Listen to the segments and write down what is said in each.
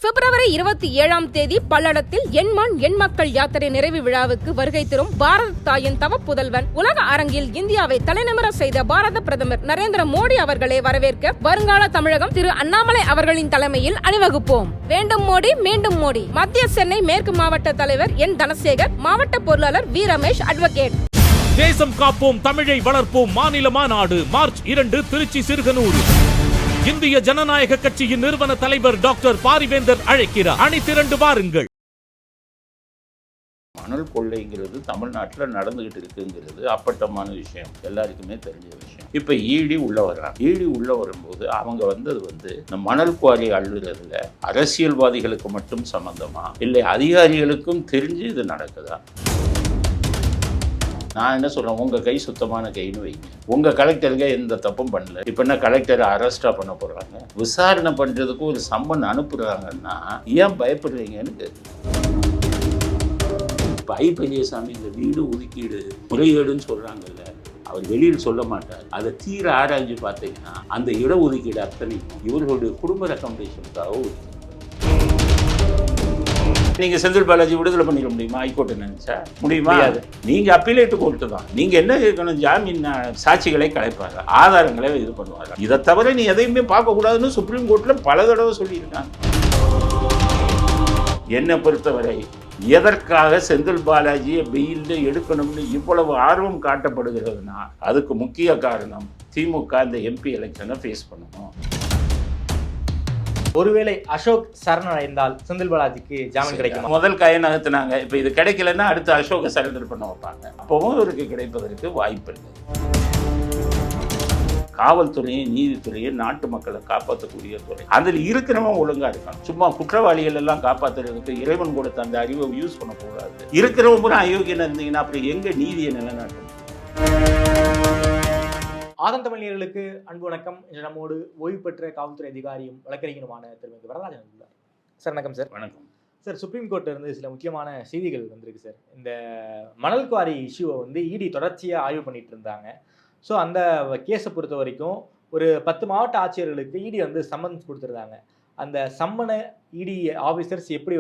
பிப்ரவரி 27ஆம் தேதி பல்லடத்தில் எண்மண் எண்மக்கள் யாத்திரை நிறைவு விழாவுக்கு வருகை தரும் பாரத தாயின் தவ புதல்வன் உலக அரங்கில் இந்தியாவை தலைநிமிர செய்த பாரத பிரதமர் நரேந்திர மோடி அவர்களை வரவேற்க வருங்கால தமிழகம் திரு அண்ணாமலை அவர்களின் தலைமையில் அணிவகுப்போம். வேண்டும் மோடி மீண்டும் மோடி. மத்திய சென்னை மேற்கு மாவட்ட தலைவர் என் தனசேகர், மாவட்ட பொருளாளர் வி ரமேஷ், அட்வொகேட். தேசம் காப்போம், தமிழை வளர்ப்போம் மாநில மாநாடு மார்ச் 2 திருச்சி சிறுகனூர். இந்திய ஜனநாயக கட்சியின் நிறுவன தலைவர் டாக்டர் பாரிவேந்தர் அழைக்கிறார். அணி திரண்டு வாருங்கள். மணல் கொள்ளைங்கிறது தமிழ்நாட்டில் நடந்துகிட்டு இருக்குங்கிறது அப்பட்டமான விஷயம், எல்லாருக்குமே தெரிஞ்ச விஷயம். இப்போ ஈடி உள்ள வர்றாங்க. ஈடி உள்ள வரும்போது அவங்க வந்தது இந்த மணல் குவாரி அள்ளுறதுல அரசியல்வாதிகளுக்கு மட்டும் சம்பந்தமா இல்லை அதிகாரிகளுக்கும் தெரிஞ்சு இது நடக்குதா? நான் என்ன சொல்றேன், உங்க கை சுத்தமான கைன்னு வைங்க. உங்க கலெக்டருக்கு எந்த தப்பும் பண்ணல. இப்ப என்ன கலெக்டரை அரெஸ்டா பண்ண போறாங்க? விசாரணை பண்றதுக்கு ஒரு சம்மன் அனுப்புறாங்கன்னா ஏன் பயப்படுறீங்கன்னு கேட்குறேன். ஐ பெரியசாமி இந்த வீடு ஒதுக்கீடு முறைகேடுன்னு சொல்றாங்கல்ல, அவர் வெளியில் சொல்ல மாட்டார். அதை தீர ஆராய்ஞ்சு பார்த்தீங்கன்னா அந்த இட ஒதுக்கீடு அத்தனைக்கும் இவர்களுடைய குடும்ப ரெக்கமெண்டேஷனுக்காக ஒதுக்கீடு. நீங்க செந்தில் பாலாஜி விடுதலை பண்ணிட முடியுமா? ஹைகோர்ட் நினைச்சா முடியுமா? நீங்க அப்பீலேட்டு கோர்ட்டு தான். நீங்க என்ன கேட்கணும்? ஜாமீன் சாட்சிகளை கலைப்பாங்க, ஆதாரங்களை இது பண்ணுவாங்க. இதை தவிர நீ எதையுமே பார்க்க கூடாதுன்னு சுப்ரீம் கோர்ட்ல பல தடவை சொல்லியிருக்காங்க. என்னை பொறுத்தவரை எதற்காக செந்தில் பாலாஜியை வெயில்ல எடுக்கணும்னு இவ்வளவு ஆர்வம் காட்டப்படுகிறதுனா அதுக்கு முக்கிய காரணம் திமுக இந்த எம்பி எலெக்ஷனை ஃபேஸ் பண்ணணும். ஒருவேளை அசோக் சரணடைந்தால் செந்தில் பாலாஜிக்கு ஜாமீன் கிடைக்கும். முதல் கையை நகர்த்தினாங்க. இப்போ இது கிடைக்கலன்னா அடுத்து அசோகை சரண்டர் பண்ண வைப்பாங்க. அப்பவும் இவருக்கு கிடைப்பதற்கு வாய்ப்பில்லை. காவல்துறையை, நீதித்துறையை, நாட்டு மக்களை காப்பாற்றக்கூடிய துறை, அதில் இருக்கிறவன் ஒழுங்கா இருக்கான். சும்மா குற்றவாளிகள் எல்லாம் காப்பாற்றுறதுக்கு இறைவன் கொடுத்த அந்த அறிவை யூஸ் பண்ணக்கூடாது. இருக்கிறவங்க பூரா அயோக்கியனா இருந்தீங்கன்னா அப்புறம் எங்க நீதியை நிலைநாட்டும்? ஆதந்தமிழர்களுக்கு அன்பு வணக்கம். இன்று நம்மோடு ஓய்வு பெற்ற காவல்துறை அதிகாரியும் வழக்கறிஞருமான திரு வரதராஜன் உள்ளார். சார் வணக்கம். சார் வணக்கம் சார். சுப்ரீம் கோர்ட்ல இருந்து சில முக்கியமான செய்திகள் வந்திருக்கு சார். இந்த மணல் குவாரி இஷ்யூவை இடி தொடர்ச்சியாக ஆய்வு பண்ணிட்டு இருந்தாங்க. ஸோ அந்த கேஸை பொறுத்த வரைக்கும் ஒரு 10 மாவட்ட ஆட்சியர்களுக்கு இடி சம்மன்ஸ் கொடுத்துருந்தாங்க. அந்த சம்மனை இடி ஆஃபீஸர்ஸ் எப்படி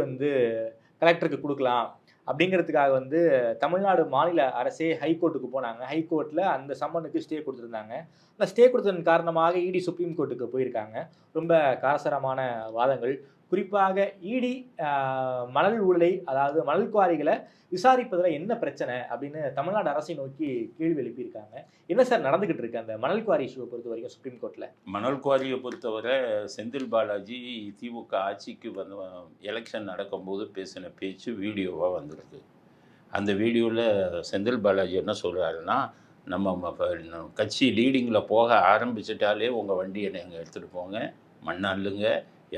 கலெக்டருக்கு கொடுக்கலாம் அப்படிங்கிறதுக்காக தமிழ்நாடு மாநில அரசே ஹைகோர்ட்டுக்கு போனாங்க. ஹைகோர்ட்டில் அந்த சம்மனுக்கு ஸ்டே கொடுத்துருந்தாங்க. அந்த ஸ்டே கொடுத்ததன் காரணமாக இடி சுப்ரீம் கோர்ட்டுக்கு போயிருக்காங்க. ரொம்ப காரசாரமான வாதங்கள். குறிப்பாக இடி மணல் ஊழலை, அதாவது மணல் குவாரிகளை விசாரிப்பதில் என்ன பிரச்சனை அப்படின்னு தமிழ்நாடு அரசை நோக்கி கேள்வி எழுப்பியிருக்காங்க. என்ன சார் நடந்துகிட்டு இருக்கு அந்த மணல் குவாரி இஷ்யூவை பொறுத்த வரைக்கும் சுப்ரீம் கோர்ட்டில்? மணல் குவாரியை பொறுத்தவரை செந்தில் பாலாஜி திமுக ஆட்சிக்கு எலெக்ஷன் நடக்கும்போது பேசின பேச்சு வீடியோவாக வந்திருக்கு. அந்த வீடியோவில் செந்தில் பாலாஜி என்ன சொல்கிறாருன்னா, நம்ம கட்சி லீடிங்கில் போக ஆரம்பிச்சிட்டாலே உங்கள் வண்டியை நீங்கள் எடுத்துகிட்டு போங்க, மண்ணல்லுங்க,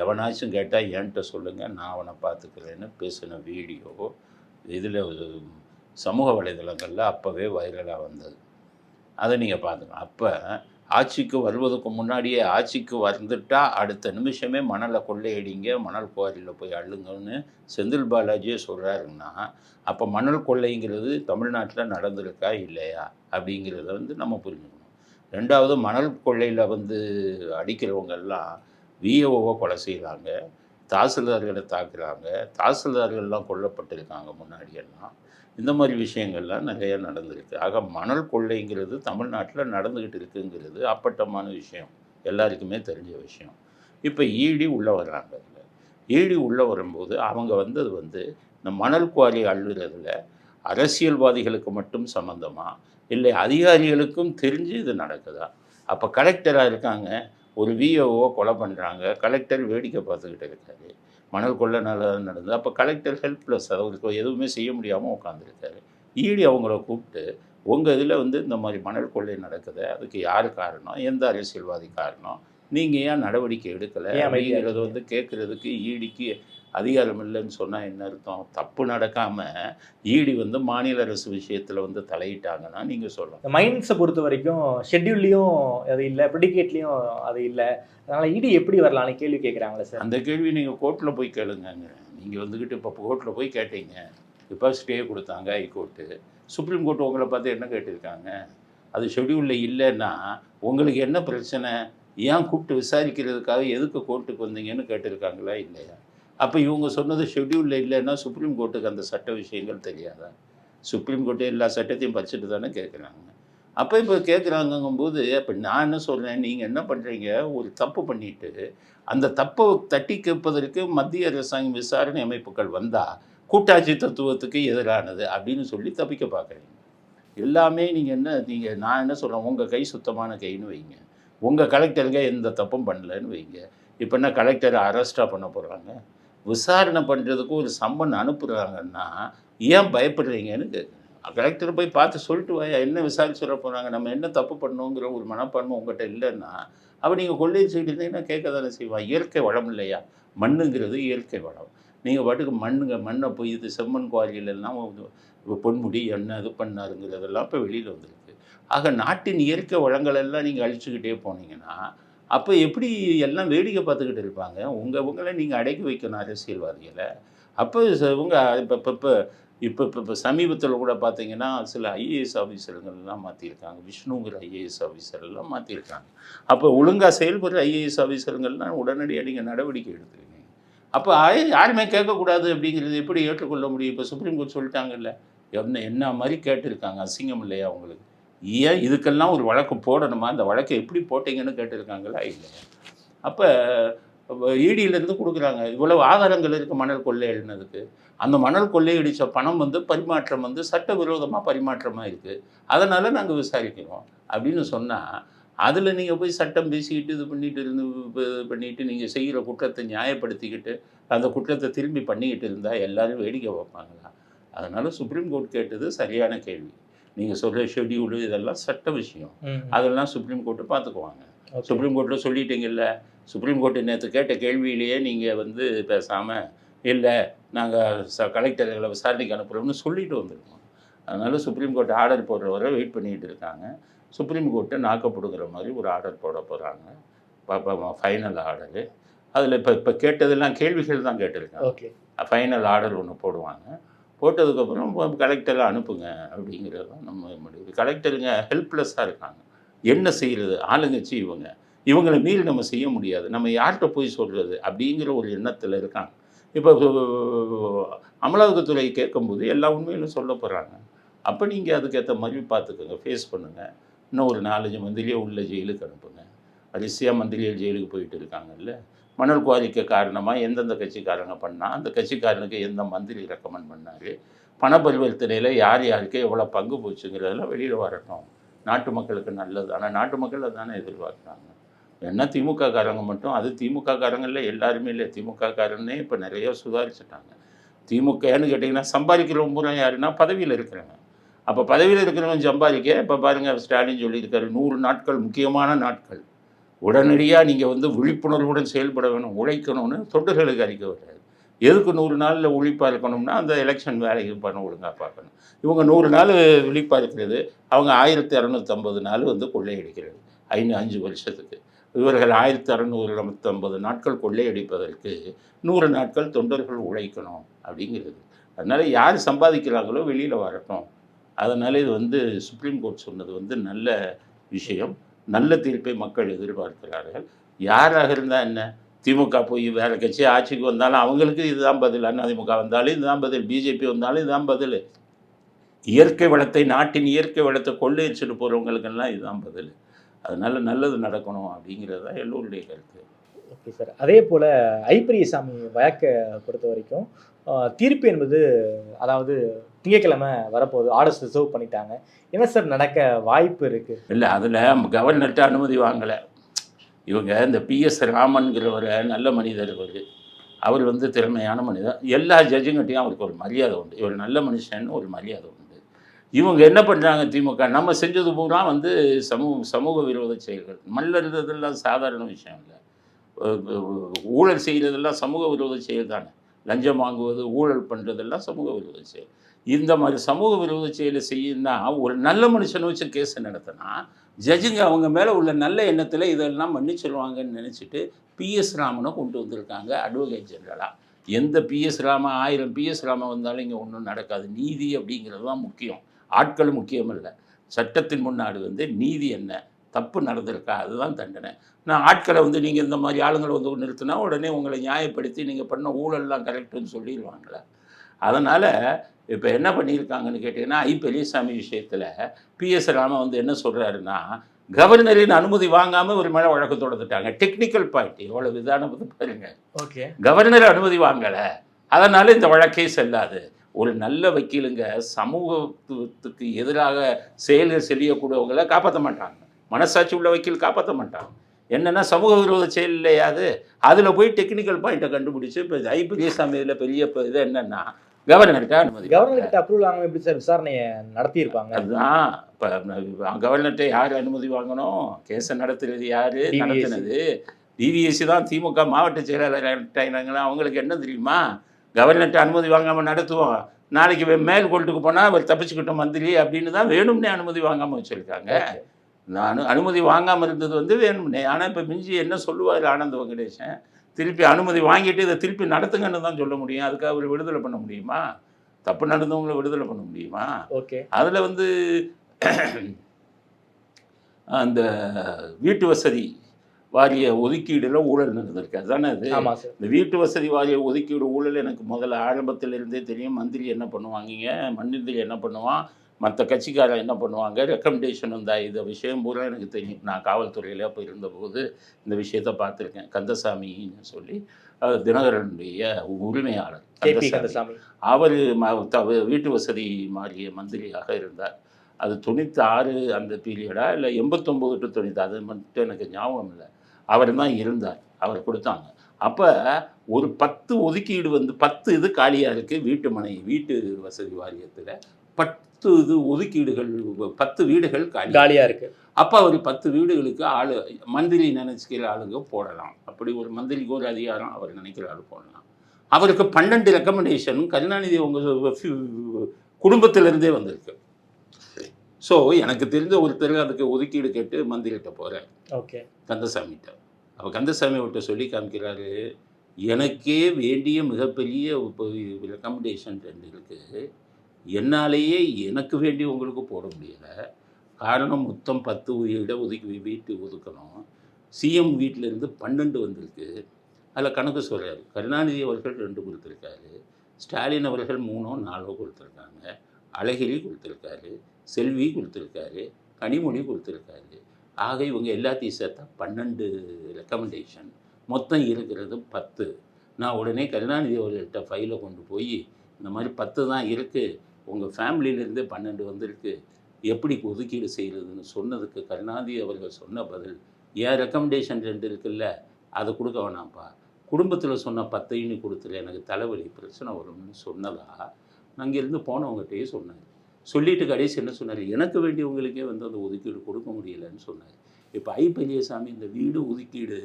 எவனாச்சும் கேட்டால் என்கிட்ட சொல்லுங்கள், நான் அவனை பார்த்துக்கிறேன்னு பேசின வீடியோ இதில் சமூக வலைதளங்களில் அப்போவே வைரலாக வந்தது. அதை நீங்கள் பார்த்துக்கலாம். அப்போ ஆட்சிக்கு வருவதற்கு முன்னாடியே ஆட்சிக்கு வந்துட்டால் அடுத்த நிமிஷமே மணலை கொள்ளையடிங்க, மணல் குவாரியில் போய் அள்ளுங்கன்னு செந்தில் பாலாஜியே சொல்கிறாருன்னா அப்போ மணல் கொள்ளைங்கிறது தமிழ்நாட்டில் நடந்திருக்கா இல்லையா அப்படிங்கிறத நம்ம புரிஞ்சுக்கணும். ரெண்டாவது, மணல் கொள்ளையில் அடிக்கிறவங்கெல்லாம் விஏஓவை கொலை செய்கிறாங்க, தாசில்தார்களை தாக்குறாங்க, தாசில்தார்கள்லாம் கொல்லப்பட்டிருக்காங்க முன்னாடியெல்லாம். இந்த மாதிரி விஷயங்கள்லாம் நிறைய நடந்திருக்கு. ஆக மணல் கொள்ளைங்கிறது தமிழ்நாட்டில் நடந்துக்கிட்டு இருக்குங்கிறது அப்பட்டமான விஷயம், எல்லாருக்குமே தெரிஞ்ச விஷயம். இப்போ ஈடி உள்ளே வர்றாங்க. ஈடி உள்ளே வரும்போது அவங்க வந்தது இந்த மணல் குவாரி அள்ளுறதுல அரசியல்வாதிகளுக்கு மட்டும் சம்மந்தமா இல்லை அதிகாரிகளுக்கும் தெரிஞ்சு இது நடக்குதா? அப்போ கலெக்டராக இருக்காங்க, ஒரு விஓஓ கொலை பண்ணுறாங்க, கலெக்டர் வேடிக்கை பார்த்துக்கிட்டு இருக்காரு. மணல் கொள்ளை நல்லா நடந்தது. அப்போ கலெக்டர் ஹெல்ப்லெஸ், அவருக்கு எதுவுமே செய்ய முடியாமல் உட்காந்துருக்காரு. ஈடி அவங்கள கூப்பிட்டு உங்கள் இதில் இந்த மாதிரி மணல் கொள்ளை நடக்குது, அதுக்கு யார் காரணம், எந்த அரசியல்வாதி காரணம், நீங்கள் ஏன் நடவடிக்கை எடுக்கலை அப்படிங்கிறத கேட்குறதுக்கு ஈடிக்கு அதிகாரம் இல்லைன்னு சொன்னால் என்ன அர்த்தம்? தப்பு நடக்காமல் ஈடி மாநில அரசு விஷயத்தில் தலையிட்டாங்கன்னா நீங்கள் சொல்லலாம். மைன்ஸை பொறுத்த வரைக்கும் ஷெட்யூல்லையும் அது இல்லை, ப்ரிடிகேட்லேயும் அது இல்லை. அதனால் ஈடி எப்படி வரலான்னு கேள்வி கேட்குறாங்களே சார். அந்த கேள்வி நீங்கள் கோர்ட்டில் போய் கேளுங்க. நீங்கள் இப்போ கோர்ட்டில் போய் கேட்டீங்க, இப்போ ஸ்டே கொடுத்தாங்க ஹைகோர்ட்டு, சுப்ரீம் கோர்ட் உங்களை பார்த்து என்ன கேட்டிருக்காங்க? அது ஷெட்யூலில் இல்லைன்னா உங்களுக்கு என்ன பிரச்சனை, ஏன் கூப்பிட்டு விசாரிக்கிறதுக்காக எதுக்கு கோர்ட்டுக்கு வந்தீங்கன்னு கேட்டிருக்காங்களா இல்லையா? அப்போ இவங்க சொன்னது ஷெட்யூலில் இல்லைன்னா சுப்ரீம் கோர்ட்டுக்கு அந்த சட்ட விஷயங்கள் தெரியாதா? சுப்ரீம் கோர்ட்டு எல்லா சட்டத்தையும் படிச்சுட்டு தானே கேட்குறாங்க. அப்போ இப்போ கேட்குறாங்கங்கும்போது அப்போ நான் என்ன சொல்கிறேன், நீங்கள் என்ன பண்ணுறீங்க, ஒரு தப்பு பண்ணிவிட்டு அந்த தப்பை தட்டி கேட்பதற்கு மத்திய அரசாங்கம் விசாரணை அமைப்புகள் வந்தால் கூட்டாட்சி தத்துவத்துக்கு எதிரானது அப்படின்னு சொல்லி தப்பிக்க பார்க்குறீங்க. எல்லாமே நான் என்ன சொல்கிறேன், உங்கள் கை சுத்தமான கைன்னு வைங்க. உங்கள் கலெக்டருங்க எந்த தப்பும் பண்ணலன்னு வைங்க. இப்போ என்ன கலெக்டரை அரெஸ்ட்டாக பண்ண போகிறாங்க? விசாரணை பண்ணுறதுக்கு ஒரு சம்மன் அனுப்புகிறாங்கன்னா ஏன் பயப்படுறீங்கன்னு கேட்குறேன். கலெக்டரை போய் பார்த்து சொல்லிட்டு வாயா, என்ன விசாரிச்சு சொல்ல போகிறாங்க, நம்ம என்ன தப்பு பண்ணோங்கிற ஒரு மனப்பான்மை உங்கள்கிட்ட இல்லைன்னா அப்போ நீங்கள் கொள்ளையடிச்சுக்கிட்டு இருந்தீங்கன்னா கேட்க தானே செய்வான். இயற்கை வளம் இல்லையா? மண்ணுங்கிறது இயற்கை வளம். நீங்கள் பாட்டுக்கு மண்ணை போய் இது செம்மண் குவாரியிலெல்லாம் பொன்முடி என்ன இது பண்ணாருங்கிறதெல்லாம் இப்போ வெளியில் வந்திருக்கு. ஆக நாட்டின் இயற்கை வளங்களெல்லாம் நீங்கள் அழிச்சுக்கிட்டே போனீங்கன்னா அப்போ எப்படி எல்லாம் வேடிக்கை பார்த்துக்கிட்டு இருப்பாங்க? உங்களை நீங்கள் அடக்கி வைக்கணும் அரசியல்வாதிகளை. அப்போ இப்போ சமீபத்தில் கூட பார்த்தீங்கன்னா சில ஐஏஎஸ் ஆஃபீஸர்கள்லாம் மாற்றிருக்காங்க. விஷ்ணுங்கிற ஐஏஎஸ் ஆஃபீஸர்லாம் மாற்றிருக்காங்க. அப்போ ஒழுங்காக செயல்படுற ஐஏஎஸ் ஆஃபீஸர்கள்லாம் உடனடியாக நீங்கள் நடவடிக்கை எடுத்துருங்க. அப்போ யாருமே கேட்கக்கூடாது அப்படிங்கிறது எப்படி ஏற்றுக்கொள்ள முடியும்? இப்போ சுப்ரீம் கோர்ட் சொல்லிட்டாங்கல்ல, என்ன மாதிரி கேட்டிருக்காங்க, அசிங்கம் இல்லையா உங்களுக்கு? ஏன் இதுக்கெல்லாம் ஒரு வழக்கு போடணுமா? அந்த வழக்கை எப்படி போட்டீங்கன்னு கேட்டிருக்காங்களா? இல்லை. அப்போ ஈடியிலேருந்து கொடுக்குறாங்க, இவ்வளவு ஆதாரங்கள் இருக்குது மணல் கொள்ளையடினதுக்கு. அந்த மணல் கொள்ளையடித்த பணம் பரிமாற்றம் சட்டவிரோதமாக பரிமாற்றமாக இருக்குது, அதனால் நாங்கள் விசாரிக்கிறோம் அப்படின்னு சொன்னால் அதில் நீங்கள் போய் சட்டம் பேசிக்கிட்டு இது பண்ணிட்டு நீங்கள் செய்கிற குற்றத்தை நியாயப்படுத்திக்கிட்டு அந்த குற்றத்தை திரும்பி பண்ணிக்கிட்டு இருந்தால் எல்லோரும் வேடிக்கை வைப்பாங்களா? அதனால் சுப்ரீம் கோர்ட் கேட்டது சரியான கேள்வி. நீங்கள் சொல்கிற ஷெட்யூலு இதெல்லாம் சட்ட விஷயம், அதெல்லாம் சுப்ரீம் கோர்ட்டு பார்த்துக்குவாங்க. சுப்ரீம் கோர்ட்டில் சொல்லிட்டீங்கல்ல, சுப்ரீம் கோர்ட்டு நேற்று கேட்ட கேள்வியிலேயே நீங்கள் பேசாமல் இல்லை நாங்கள் கலெக்டர்களை விசாரணைக்கு அனுப்புகிறோம்னு சொல்லிட்டு வந்திருக்கோம். அதனால் சுப்ரீம் கோர்ட் ஆர்டர் போடுற வரை வெயிட் பண்ணிகிட்டு இருக்காங்க. சுப்ரீம் கோர்ட்டை நாக்கப்படுகிற மாதிரி ஒரு ஆர்டர் போட போகிறாங்க. Final order. அதில் இப்போ கேட்டதெல்லாம் கேள்விகள் தான் கேட்டிருக்காங்க. ஃபைனல் ஆர்டர் ஒன்று போடுவாங்க. போட்டதுக்கப்புறம் கலெக்டரை அனுப்புங்க அப்படிங்கிறது தான் நம்ம முடிவு. கலெக்டருங்க ஹெல்ப்லெஸ்ஸாக இருக்காங்க. என்ன செய்கிறது? ஆளுங்கட்சி இவங்களை மீறி நம்ம செய்ய முடியாது, நம்ம யார்கிட்ட போய் சொல்கிறது அப்படிங்கிற ஒரு எண்ணத்தில் இருக்காங்க. இப்போ அமலாக்கத்துறை கேட்கும்போது எல்லா உண்மையிலும் சொல்ல போகிறாங்க. அப்போ நீங்கள் அதுக்கேற்ற மாதிரி பார்த்துக்கோங்க, ஃபேஸ் பண்ணுங்கள். இன்னும் ஒரு 4-5 மந்திரியை உள்ள ஜெயிலுக்கு அனுப்புங்க. வரிசையாக மந்திரிகள் ஜெயிலுக்கு போயிட்டு இருக்காங்கல்ல. மணல் குவாரிக்க காரணமாக எந்தெந்த கட்சிக்காரங்க பண்ணால் அந்த கட்சிக்காரனுக்கு எந்த மந்திரி ரெக்கமெண்ட் பண்ணார், பண பரிவர்த்தனையில் யார் யாருக்கு எவ்வளோ பங்கு போச்சுங்கிறதெல்லாம் வெளியில் வரட்டும். நாட்டு மக்களுக்கு நல்லது. ஆனால் நாட்டு மக்கள் அதுதானே எதிர்பார்க்குறாங்க. என்ன திமுக காரங்க மட்டும், அது திமுக காரங்களில் எல்லாருமே இல்லை, திமுக காரன்னே இப்போ நிறைய சுதாரிச்சுட்டாங்க. திமுகன்னு கேட்டிங்கன்னா சம்பாதிக்கிறவங்க பூரா யாருன்னா பதவியில் இருக்கிறாங்க. அப்போ பதவியில் இருக்கிறவங்க சம்பாதிக்க இப்போ பாருங்கள், ஸ்டாலின் சொல்லியிருக்காரு 100 நாட்கள் முக்கியமான நாட்கள், உடனடியாக நீங்கள் விழிப்புணர்வுடன் செயல்பட வேணும், உழைக்கணும்னு தொண்டர்களுக்கு அறிக்கை வர்றாரு. எதுக்கு 100 நாளில் விழிப்பாக இருக்கணும்னா அந்த எலெக்ஷன் வேலைக்கு பண்ண ஒழுங்காக பார்க்கணும். இவங்க 100 நாள் விழிப்பாக இருக்கிறது, அவங்க 1650 நாள் கொள்ளையடிக்கிறது 5 வருஷத்துக்கு. இவர்கள் 1650 நாட்கள் கொள்ளையடிப்பதற்கு 100 நாட்கள் தொண்டர்கள் உழைக்கணும் அப்படிங்கிறது. அதனால் யார் சம்பாதிக்கிறாங்களோ வெளியில் வரட்டும். அதனால் இது சுப்ரீம் கோர்ட் சொன்னது நல்ல விஷயம், நல்ல தீர்ப்பை மக்கள் எதிர்பார்க்கிறார்கள். யாராக இருந்தால் என்ன, திமுக போய் வேறு கட்சி ஆட்சிக்கு வந்தாலும் அவங்களுக்கு இதுதான் பதில், அதிமுக வந்தாலும் இதுதான் பதில், பிஜேபி வந்தாலும் இதுதான் பதில். இயற்கை வளத்தை, நாட்டின் இயற்கை வளத்தை கொள்ளையடிச்சுட்டு போகிறவங்களுக்கெல்லாம் இதுதான் பதில். அதனால் நல்லது நடக்கணும் அப்படிங்கிறது தான் எல்லோருடைய கருத்து. Okay sir. அதே போல் ஐப்பெரியசாமி வழக்கை பொறுத்த வரைக்கும் தீர்ப்பு என்பது, அதாவது திங்கட்கிழமை வரப்போகுது, ஆர்டர்ஸ் ரிசர்வ் பண்ணிட்டாங்க. என்ன சார் நடக்க வாய்ப்பு இருக்குது? இல்லை, அதில் கவர்னர்கிட்ட அனுமதி வாங்கலை இவங்க. இந்த பிஎஸ் ராமன்கிறவர் நல்ல மனிதர், அவர் திறமையான மனிதர். எல்லா ஜட்ஜுங்கிட்டையும் அவருக்கு ஒரு மரியாதை உண்டு, இவர் நல்ல மனுஷன்னு ஒரு மரியாதை உண்டு. இவங்க என்ன பண்ணுறாங்க, திமுக நம்ம செஞ்சது பூரா சமூக விரோத செயல்கள். மல்லறதெல்லாம் சாதாரண விஷயம் இல்லை, ஊழல் செய்கிறதெல்லாம் சமூக விரோத செயல் தானே. லஞ்சம் வாங்குவது, ஊழல் பண்ணுறதெல்லாம் சமூக விரோத செயல். இந்த மாதிரி சமூக விரோத செயலை செய்யணும்னா ஒரு நல்ல மனுஷனை வச்சு கேஸ் நடத்தினா ஜட்ஜுங்க அவங்க மேலே உள்ள நல்ல எண்ணத்தில் இதெல்லாம் மன்னிச்சிடுவாங்கன்னு நினச்சிட்டு பிஎஸ் ராமனை கொண்டு வந்திருக்காங்க அட்வொகேட் ஜெனரலாக. எந்த பிஎஸ் ராமன் 1000 பிஎஸ் ராமன் வந்தாலும் இங்கே ஒன்றும் நடக்காது. நீதி அப்படிங்கிறது தான் முக்கியம், ஆட்கள் முக்கியம் இல்லை. சட்டத்தின் முன்னாடி நீதி என்ன, தப்பு நடந்திருக்கா, அதுதான் தண்டனை. நான் ஆட்களை வந்து நீங்கள் இந்த மாதிரி ஆளுங்களை வந்து நிறுத்தினா உடனே உங்களை நியாயப்படுத்தி நீங்கள் பண்ண ஊழல்லாம் கரெக்டுன்னு சொல்லிடுவாங்களே. அதனால் இப்போ என்ன பண்ணியிருக்காங்கன்னு கேட்டிங்கன்னா, பெரியசாமி விஷயத்தில் பிஎஸ் ராமன் வந்து என்ன சொல்கிறாருன்னா, கவர்னரின் அனுமதி வாங்காமல் ஒரு மேலே வழக்கு தொடர்ந்துட்டாங்க. டெக்னிக்கல் பாயிண்ட் எவ்வளோ விதானது பாருங்க. ஓகே, கவர்னர் அனுமதி வாங்கலை, அதனால் இந்த வழக்கே செல்லாது. ஒரு நல்ல வக்கீலுங்க சமூகத்துக்கு எதிராக செயல்கள் செய்யக்கூடியவங்களை காப்பாற்ற மாட்டாங்க. மனசாட்சி உள்ள வக்கீல் காப்பாற்ற மாட்டாங்க. என்னென்னா சமூக விரோத செயல் இல்லையாது, அதில் போய் டெக்னிக்கல் பாயிண்ட்டை கண்டுபிடிச்சி இப்போ பெரியசாமி இதில் பெரிய இது என்னென்னா கவர்னர்கிட்ட அனுமதி. கவர்னர்கிட்ட அப்ரூவல் வாங்க எப்படி சார் விசாரணையை நடத்தியிருப்பாங்க? அதுதான் இப்போ கவர்னர்கிட்ட யார் அனுமதி வாங்கணும்? கேஸை நடத்துறது யார்? நடத்துனது டிவிஎஸ்சி தான். திமுக மாவட்ட செயலாளர் அவங்களுக்கு என்ன தெரியுமா? கவர்னர்கிட்ட அனுமதி வாங்காமல் நடத்துவோம், நாளைக்கு மேல் கோர்ட்டுக்கு போனால் அவர் தப்பிச்சுக்கிட்டோம் மந்திரி அப்படின்னு தான் வேணும்னே அனுமதி வாங்காமல் வச்சுருக்காங்க. நான் அனுமதி வாங்காமல் இருந்தது வந்து வேணும்னே. ஆனால் இப்போ மிஞ்சி என்ன சொல்லுவார் ஆனந்த வெங்கடேசன்? திருப்பி அனுமதி வாங்கிட்டு இதை திருப்பி நடத்துங்கன்னு தான் சொல்ல முடியும். அதுக்காக அவர் விடுதலை பண்ண முடியுமா? தப்பு நடந்தவங்களை விடுதலை பண்ண முடியுமா? ஓகே, அதில் வந்து அந்த வீட்டு வசதி வாரிய ஒதுக்கீடுல ஊழல் நடந்திருக்கு. அதுதானே அது? இந்த வீட்டு வசதி வாரிய ஒதுக்கீடு ஊழல் எனக்கு முதல்ல ஆரம்பத்திலிருந்தே தெரியும். மந்திரி என்ன பண்ணுவாங்க, மந்திரி என்ன பண்ணுவான், மற்ற கட்சிக்காரன் என்ன பண்ணுவாங்க, ரெக்கமெண்டேஷன் வந்தா இந்த விஷயம் பூரா எனக்கு தெரியும். நான் காவல்துறையில் அப்போ இருந்தபோது இந்த விஷயத்தை பார்த்துருக்கேன். கந்தசாமின்னு சொல்லி தினகரனுடைய உரிமையாளர் கந்தசாமி, அவர் வீட்டு வசதி மாறிய மந்திரியாக இருந்தார். அது 96 அந்த பீரியடா இல்லை 89 to 90, அது மட்டும் எனக்கு ஞாபகம் இல்லை. அவர் தான் இருந்தார், அவர் கொடுத்தாங்க. அப்போ ஒரு 10 ஒதுக்கீடு வந்து 10 இது காலியாக இருக்குது வீட்டு வசதி வாரியத்தில். 10 இது ஒதுக்கீடுகள், 10 வீடுகள் காலியாக இருக்குது. அப்போ அவர் 10 வீடுகளுக்கு மந்திரி நினைக்கிற ஆளுங்க போடலாம். அப்படி ஒரு மந்திரிக்கு ஒரு அதிகாரம் அவர் நினைக்கிற ஆளு போடலாம். அவருக்கு 12 ரெக்கமெண்டேஷன் கருணாநிதி உங்கள் குடும்பத்திலிருந்தே வந்திருக்கு. ஸோ எனக்கு தெரிஞ்ச ஒருத்தர் அதுக்கு ஒதுக்கீடு கேட்டு மந்திரிகிட்ட போகிறேன். ஓகே, கந்தசாமிகிட்ட. அப்போ கந்தசாமி விட்ட சொல்லி காமிக்கிறாரு, எனக்கே வேண்டிய மிகப்பெரிய ரெக்கமெண்டேஷன் 2 இருக்குது, என்னாலேயே எனக்கு வேண்டி உங்களுக்கு போட முடியலை. காரணம் மொத்தம் 10 வீட்டு ஒதுக்கணும். சிஎம் வீட்டிலேருந்து 12 வந்திருக்கு. அதில் கணக்கு சொல்கிறாரு. கருணாநிதி அவர்கள் 2 கொடுத்துருக்காரு, ஸ்டாலின் அவர்கள் 3 4 கொடுத்துருக்காங்க, அழகிரி கொடுத்துருக்காரு, செல்வி கொடுத்துருக்காரு, கனிமொழி கொடுத்துருக்காரு. ஆக இவங்க எல்லாத்தையும் சேர்த்தா 12 ரெக்கமெண்டேஷன், மொத்தம் இருக்கிறது 10. நான் உடனே கருணாநிதி அவர்கள்ட்ட ஃபைலை கொண்டு போய் இந்த மாதிரி 10 தான் இருக்குது, உங்கள் ஃபேமிலியிலேருந்தே 12 வந்திருக்கு, எப்படி ஒதுக்கீடு செய்கிறதுன்னு சொன்னதுக்கு கருணாநிதி அவர்கள் சொன்ன பதில், என் ரெக்கமெண்டேஷன் 2 இருக்குல்ல, அதை கொடுக்க வேணாம்ப்பா, குடும்பத்தில் சொன்ன 10 கொடுத்துல எனக்கு தலைவலி பிரச்சனை வரும்னு சொன்னதா அங்கேருந்து போனவங்ககிட்டயே சொன்னார். சொல்லிட்டு கடைசி என்ன சொன்னார், எனக்கு வேண்டியவங்களுக்கே வந்து அந்த ஒதுக்கீடு கொடுக்க முடியலைன்னு சொன்னார். இப்போ பெரியசாமி இந்த வீடு ஒதுக்கீடு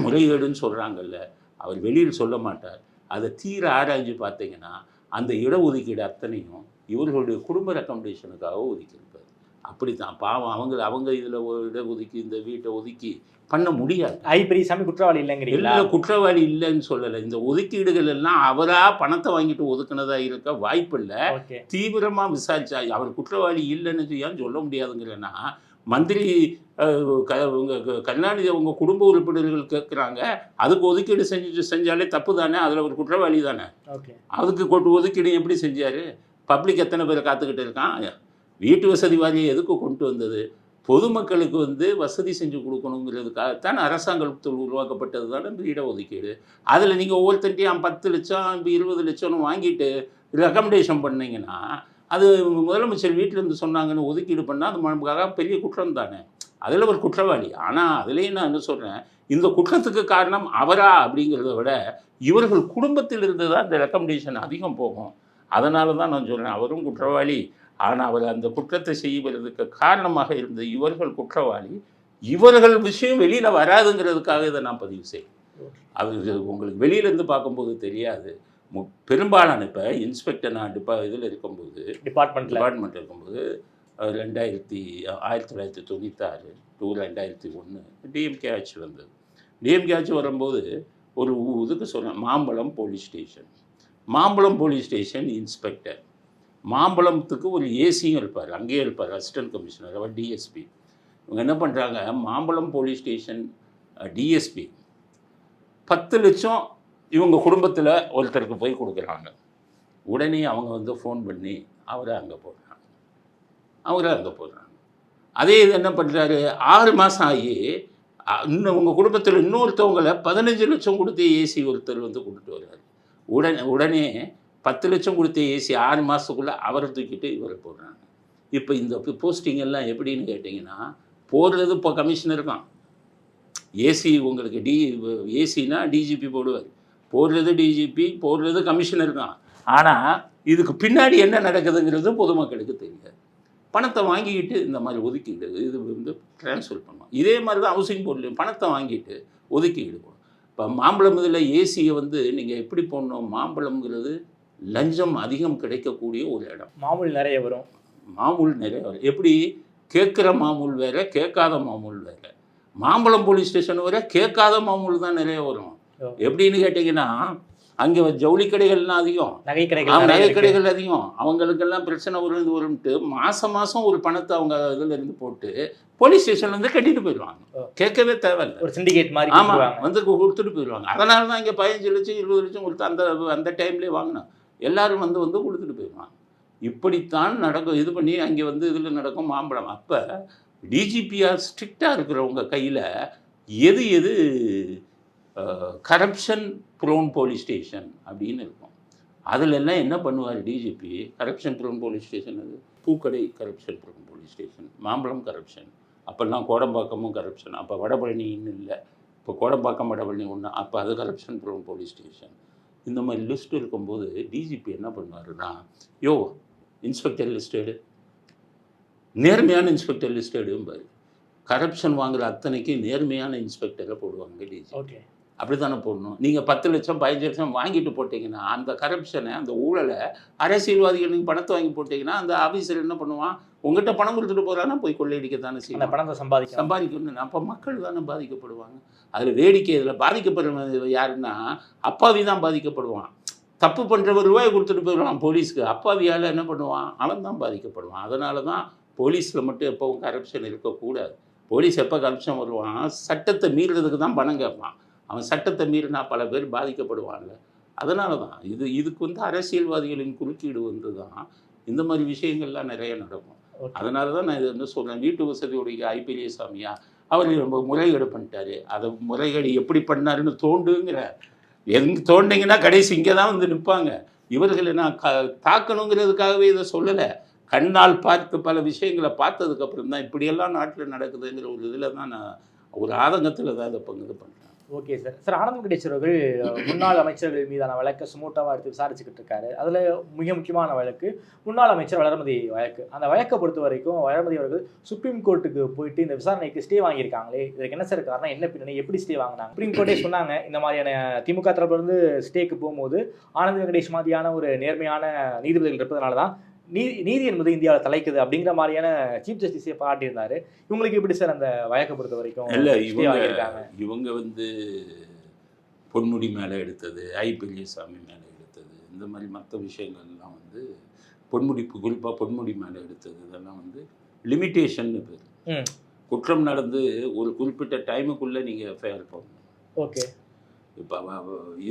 முறைகேடுன்னு சொல்கிறாங்கல்ல, அவர் வெளியில் சொல்ல மாட்டார். அதை தீர ஆராய்ஞ்சு பார்த்தீங்கன்னா அந்த இடஒதுக்கீடு அத்தனையும் இவர்களுடைய குடும்ப ரெக்கமெண்டேஷனுக்காக ஒதுக்கியிருப்பார். அப்படி தான் பாவம் அவங்க இதில் இடஒதுக்கி இந்த வீட்டை ஒதுக்கி பண்ண முடியாது. பெரியசாமி குற்றவாளி இல்லைங்கிறீங்களா? இல்லை, குற்றவாளி இல்லைன்னு சொல்லலை. இந்த ஒதுக்கீடுகள் எல்லாம் அவராக பணத்தை வாங்கிட்டு ஒதுக்குனதா இருக்க வாய்ப்பு இல்லை. தீவிரமாக விசாரிச்சா அவர் குற்றவாளி இல்லைன்னு ஏன் சொல்ல முடியாதுங்கிறேன்னா, மந்திரி கருணாநிதி அவங்க குடும்ப உறுப்பினர்கள் கேட்குறாங்க, அதுக்கு ஒதுக்கீடு செஞ்சாலே தப்பு தானே, அதில் ஒரு குற்றவாளி தானே. அதுக்கு ஒதுக்கீடு எப்படி செஞ்சார்? பப்ளிக் எத்தனை பேர் காத்துக்கிட்டு இருக்கான்? வீட்டு வசதி வாரியம் எதுக்கு கொண்டு வந்தது? பொதுமக்களுக்கு வந்து வசதி செஞ்சு கொடுக்கணுங்கிறதுக்காகத்தான் அரசாங்கத்தில் உருவாக்கப்பட்டது தானே வீட ஒதுக்கீடு. அதில் நீங்கள் ஒவ்வொருத்தர்ட்டையும் 10 லட்சம் 20 லட்சம்னு வாங்கிட்டு ரெக்கமெண்டேஷன் பண்ணிங்கன்னா, அது முதலமைச்சர் வீட்டிலேருந்து சொன்னாங்கன்னு ஒதுக்கீடு பண்ணால் அது நமக்காக பெரிய குற்றம் தானே. அதில் ஒரு குற்றவாளி. ஆனால் அதுலேயும் நான் என்ன சொல்கிறேன், இந்த குற்றத்துக்கு காரணம் அவரா அப்படிங்கிறத விட இவர்கள் குடும்பத்தில் இருந்து தான் இந்த ரெக்கமெண்டேஷன் அதிகம் போகும். அதனால தான் நான் சொல்கிறேன், அவரும் குற்றவாளி, ஆனால் அவர் அந்த குற்றத்தை செய்வதற்கு காரணமாக இருந்த இவர்கள் குற்றவாளி. இவர்கள் விஷயம் வெளியில் வராதுங்கிறதுக்காக இதை நான் பதிவு செய்வேன். அது உங்களுக்கு வெளியிலேருந்து பார்க்கும்போது தெரியாது. பெரும்பாலான இப்போ இன்ஸ்பெக்டர் நான் இதில் இருக்கும்போது டிபார்ட்மெண்ட் இருக்கும்போது 1996 to 2001 டிஎம்கே ஆட்சி வந்தது. டிஎம்கே ஆட்சி வரும்போது ஒரு இதுக்கு சொன்னேன், மாம்பழம் போலீஸ் ஸ்டேஷன் இன்ஸ்பெக்டர். மாம்பழத்துக்கு ஒரு ஏசியும் இருப்பார், அங்கேயே இருப்பார், அசிஸ்டன்ட் கமிஷனர், அவர் டிஎஸ்பி. இவங்க என்ன பண்ணுறாங்க, மாம்பழம் போலீஸ் ஸ்டேஷன் டிஎஸ்பி 10 லட்சம் இவங்க குடும்பத்தில் ஒருத்தருக்கு போய் கொடுக்குறாங்க. உடனே அவங்க வந்து ஃபோன் பண்ணி அவரை அங்கே போடுறாங்க. அதே இது என்ன பண்ணுறாரு, 6 மாதம் ஆகி இன்னும் உங்கள் குடும்பத்தில் இன்னொருத்தவங்களை 15 லட்சம் கொடுத்து ஏசி ஒருத்தர் வந்து கொண்டுட்டு வர்றாரு. உடனே 10 லட்சம் கொடுத்து ஏசி 6 மாதத்துக்குள்ளே அவரை தூக்கிட்டு இவரை போடுறாங்க. இப்போ இந்த போஸ்டிங் எல்லாம் எப்படின்னு கேட்டிங்கன்னா, போடுறது இப்போ கமிஷனர் தான். ஏசி உங்களுக்கு ஏசினா டிஜிபி போடுவார், போடுறது டிஜிபி, போடுறது கமிஷனர் தான். ஆனால் இதுக்கு பின்னாடி என்ன நடக்குதுங்கிறது பொதுமக்களுக்கு தெரியாது. பணத்தை வாங்கிக்கிட்டு இந்த மாதிரி ஒதுக்கீடு இது வந்து ட்ரான்ஸ்ஃபர் பண்ணுவோம். இதே மாதிரி தான் ஹவுசிங் போர்ட்லையும் பணத்தை வாங்கிட்டு ஒதுக்கீடு போடும். இப்போ மாம்பழம் இதில் ஏசியை வந்து நீங்கள் எப்படி போடணும், மாம்பழம்ங்கிறது லஞ்சம் அதிகம் கிடைக்கக்கூடிய ஒரு இடம். மாமூல் நிறைய வரும். எப்படி கேட்குற மாமூல் வேறு, கேட்காத மாமூல் வேறு. மாம்பழம் போலீஸ் ஸ்டேஷன் வரை கேட்காத மாமூல் தான் நிறைய வரும். எப்படின்னு கேட்டிங்கன்னா, அங்கே ஜவுளி கடைகள்லாம் அதிகம், நகை கடைகள் அதிகம். அவங்களுக்கெல்லாம் பிரச்சனை வரும்ட்டு மாதம் ஒரு பணத்தை அவங்க இதில் இருந்து போட்டு போலீஸ் ஸ்டேஷன்லேருந்து கட்டிட்டு போயிடுவாங்க. கேட்கவே தேவையில்லை, ஒரு சிண்டிகேட் மாதிரி. ஆமாம், வந்து கொடுத்துட்டு போயிடுவாங்க. அதனால தான் இங்கே 15 லட்சம் 20 லட்சம் கொடுத்து அந்த டைம்லேயே வாங்கினோம். எல்லோரும் வந்து கொடுத்துட்டு போயிடுவாங்க. இப்படித்தான் நடக்கும். இது பண்ணி அங்கே வந்து இதில் நடக்கும் மாம்பழம். அப்போ டிஜிபிஆர் ஸ்ட்ரிக்டாக இருக்கிறவங்க கையில் எது கரப்ஷன் ப்ரோன் போலீஸ் ஸ்டேஷன் அப்படின்னு இருக்கும். அதில் எல்லாம் என்ன பண்ணுவார் DGP, corruption prone police station, அது Pookadai corruption prone police station, Mambalam corruption, அப்போல்லாம் கோடம்பாக்கமும் கரப்ஷன், அப்போ வடபழனின்னு இல்லை, இப்போ கோடம்பாக்கம் வடபழனி ஒன்று, அப்போ அது கரப்ஷன் ப்ரோன் போலீஸ் ஸ்டேஷன். இந்த மாதிரி லிஸ்ட் இருக்கும்போது டிஜிபி என்ன பண்ணுவாருன்னா, இன்ஸ்பெக்டர் லிஸ்டேடு, நேர்மையான இன்ஸ்பெக்டர் லிஸ்டேடும்பாரு. கரப்ஷன் வாங்குகிற அத்தனைக்கு நேர்மையான இன்ஸ்பெக்டரை போடுவாங்க டிஜிபி. ஓகே, அப்படி தானே போடணும். நீங்கள் 10 லட்சம் 15 லட்சம் வாங்கிட்டு போட்டிங்கன்னா, அந்த கரப்ஷனை, அந்த ஊழலை, அரசியல்வாதிகள் நீங்கள் பணத்தை வாங்கி போட்டிங்கன்னா, அந்த ஆஃபீஸர் என்ன பண்ணுவான், உங்கள்கிட்ட பணம் கொடுத்துட்டு போகிறான்னா போய் கொள்ளையடிக்கத்தானே செய்யணும், பணத்தை சம்பாதிக்கணும். அப்போ மக்கள் தானே பாதிக்கப்படுவாங்க. அதில் வேடிக்கை, இதில் பாதிக்கப்படுறது யாருன்னா, அப்பாவி தான் பாதிக்கப்படுவான். தப்பு பண்ணுறவர் ரூபாய் கொடுத்துட்டு போயிடுவான் போலீஸ்க்கு, அப்பாவியால் என்ன பண்ணுவான், அவன் தான் பாதிக்கப்படுவான். அதனால தான் போலீஸில் மட்டும் எப்போவும் கரப்ஷன் இருக்கக்கூடாது. போலீஸ் எப்போ கரப்ஷன் வருவான், சட்டத்தை மீறுறதுக்கு தான் பணம் கேட்பான். அவன் சட்டத்தை மீறினா பல பேர் பாதிக்கப்படுவான்ல. அதனால தான் இதுக்கு வந்து அரசியல்வாதிகளின் குறுக்கீடு வந்து தான் இந்த மாதிரி விஷயங்கள்லாம் நிறைய நடக்கும். அதனால தான் நான் இதை வந்து சொல்கிறேன், வீட்டு வசதியுடைய ஐபிஎல்சாமியா அவர் ரொம்ப முறைகேடு பண்ணிட்டாரு. அதை முறைகேடு எப்படி பண்ணாருன்னு தோண்டுங்கிற தோண்டிங்கன்னா கடைசி இங்கே தான் வந்து நிற்பாங்க. இவர்களை நான் தாக்கணுங்கிறதுக்காகவே இதை சொல்லலை. கண்ணால் பார்த்து பல விஷயங்களை பார்த்ததுக்கப்புறம் தான் இப்படியெல்லாம் நாட்டில் நடக்குதுங்கிற ஒரு இதில் தான் நான் ஒரு ஆதங்கத்தில் தான் இதை இது பண்ணுறேன். Okay sir. Sir, Anand Venkatesh அவர்கள் முன்னாள் அமைச்சர்கள் மீதான வழக்கை சுமூட்டமாக எடுத்து விசாரிச்சுக்கிட்டு இருக்காரு. அதில் மிக முக்கியமான வழக்கு முன்னாள் அமைச்சர் வளர்மதி வழக்கு. அந்த வழக்கை பொறுத்த வரைக்கும் வளர்மதி அவர்கள் சுப்ரீம் கோர்ட்டுக்கு போயிட்டு இந்த விசாரணைக்கு ஸ்டே வாங்கியிருக்காங்களே, இதுக்கு என்ன சார் காரணம், என்ன பின்னணி, எப்படி ஸ்டே வாங்கினாங்க? சுப்ரீம் கோர்ட்டே சொன்னாங்க, இந்த மாதிரியான திமுக தரப்புலேருந்து ஸ்டேக்கு போகும்போது ஆனந்த் வெங்கடேஷ் மாதிரியான ஒரு நேர்மையான நீதிபதிகள் இருப்பதனால தான் நீதி என்பது இந்தியாவில் தலைக்குது அப்படிங்கிற மாதிரியான சீஃப் ஜஸ்டிஸை பாட்டியிருந்தார். இவங்களுக்கு எப்படி சார் அந்த வழக்கை பொறுத்த வரைக்கும்? இல்லை, இவங்க வந்து பொன்முடி மேலே எடுத்தது, பெரியசாமி மேலே எடுத்தது, இந்த மாதிரி மற்ற விஷயங்கள்லாம் வந்து குறிப்பாக பொன்முடி மேலே எடுத்தது இதெல்லாம் வந்து லிமிட்டேஷன்னு பேர். குற்றம் நடந்து ஒரு குறிப்பிட்ட டைமுக்குள்ளே நீங்கள் எஃப்ஐஆர் போடணும். ஓகே. இப்போ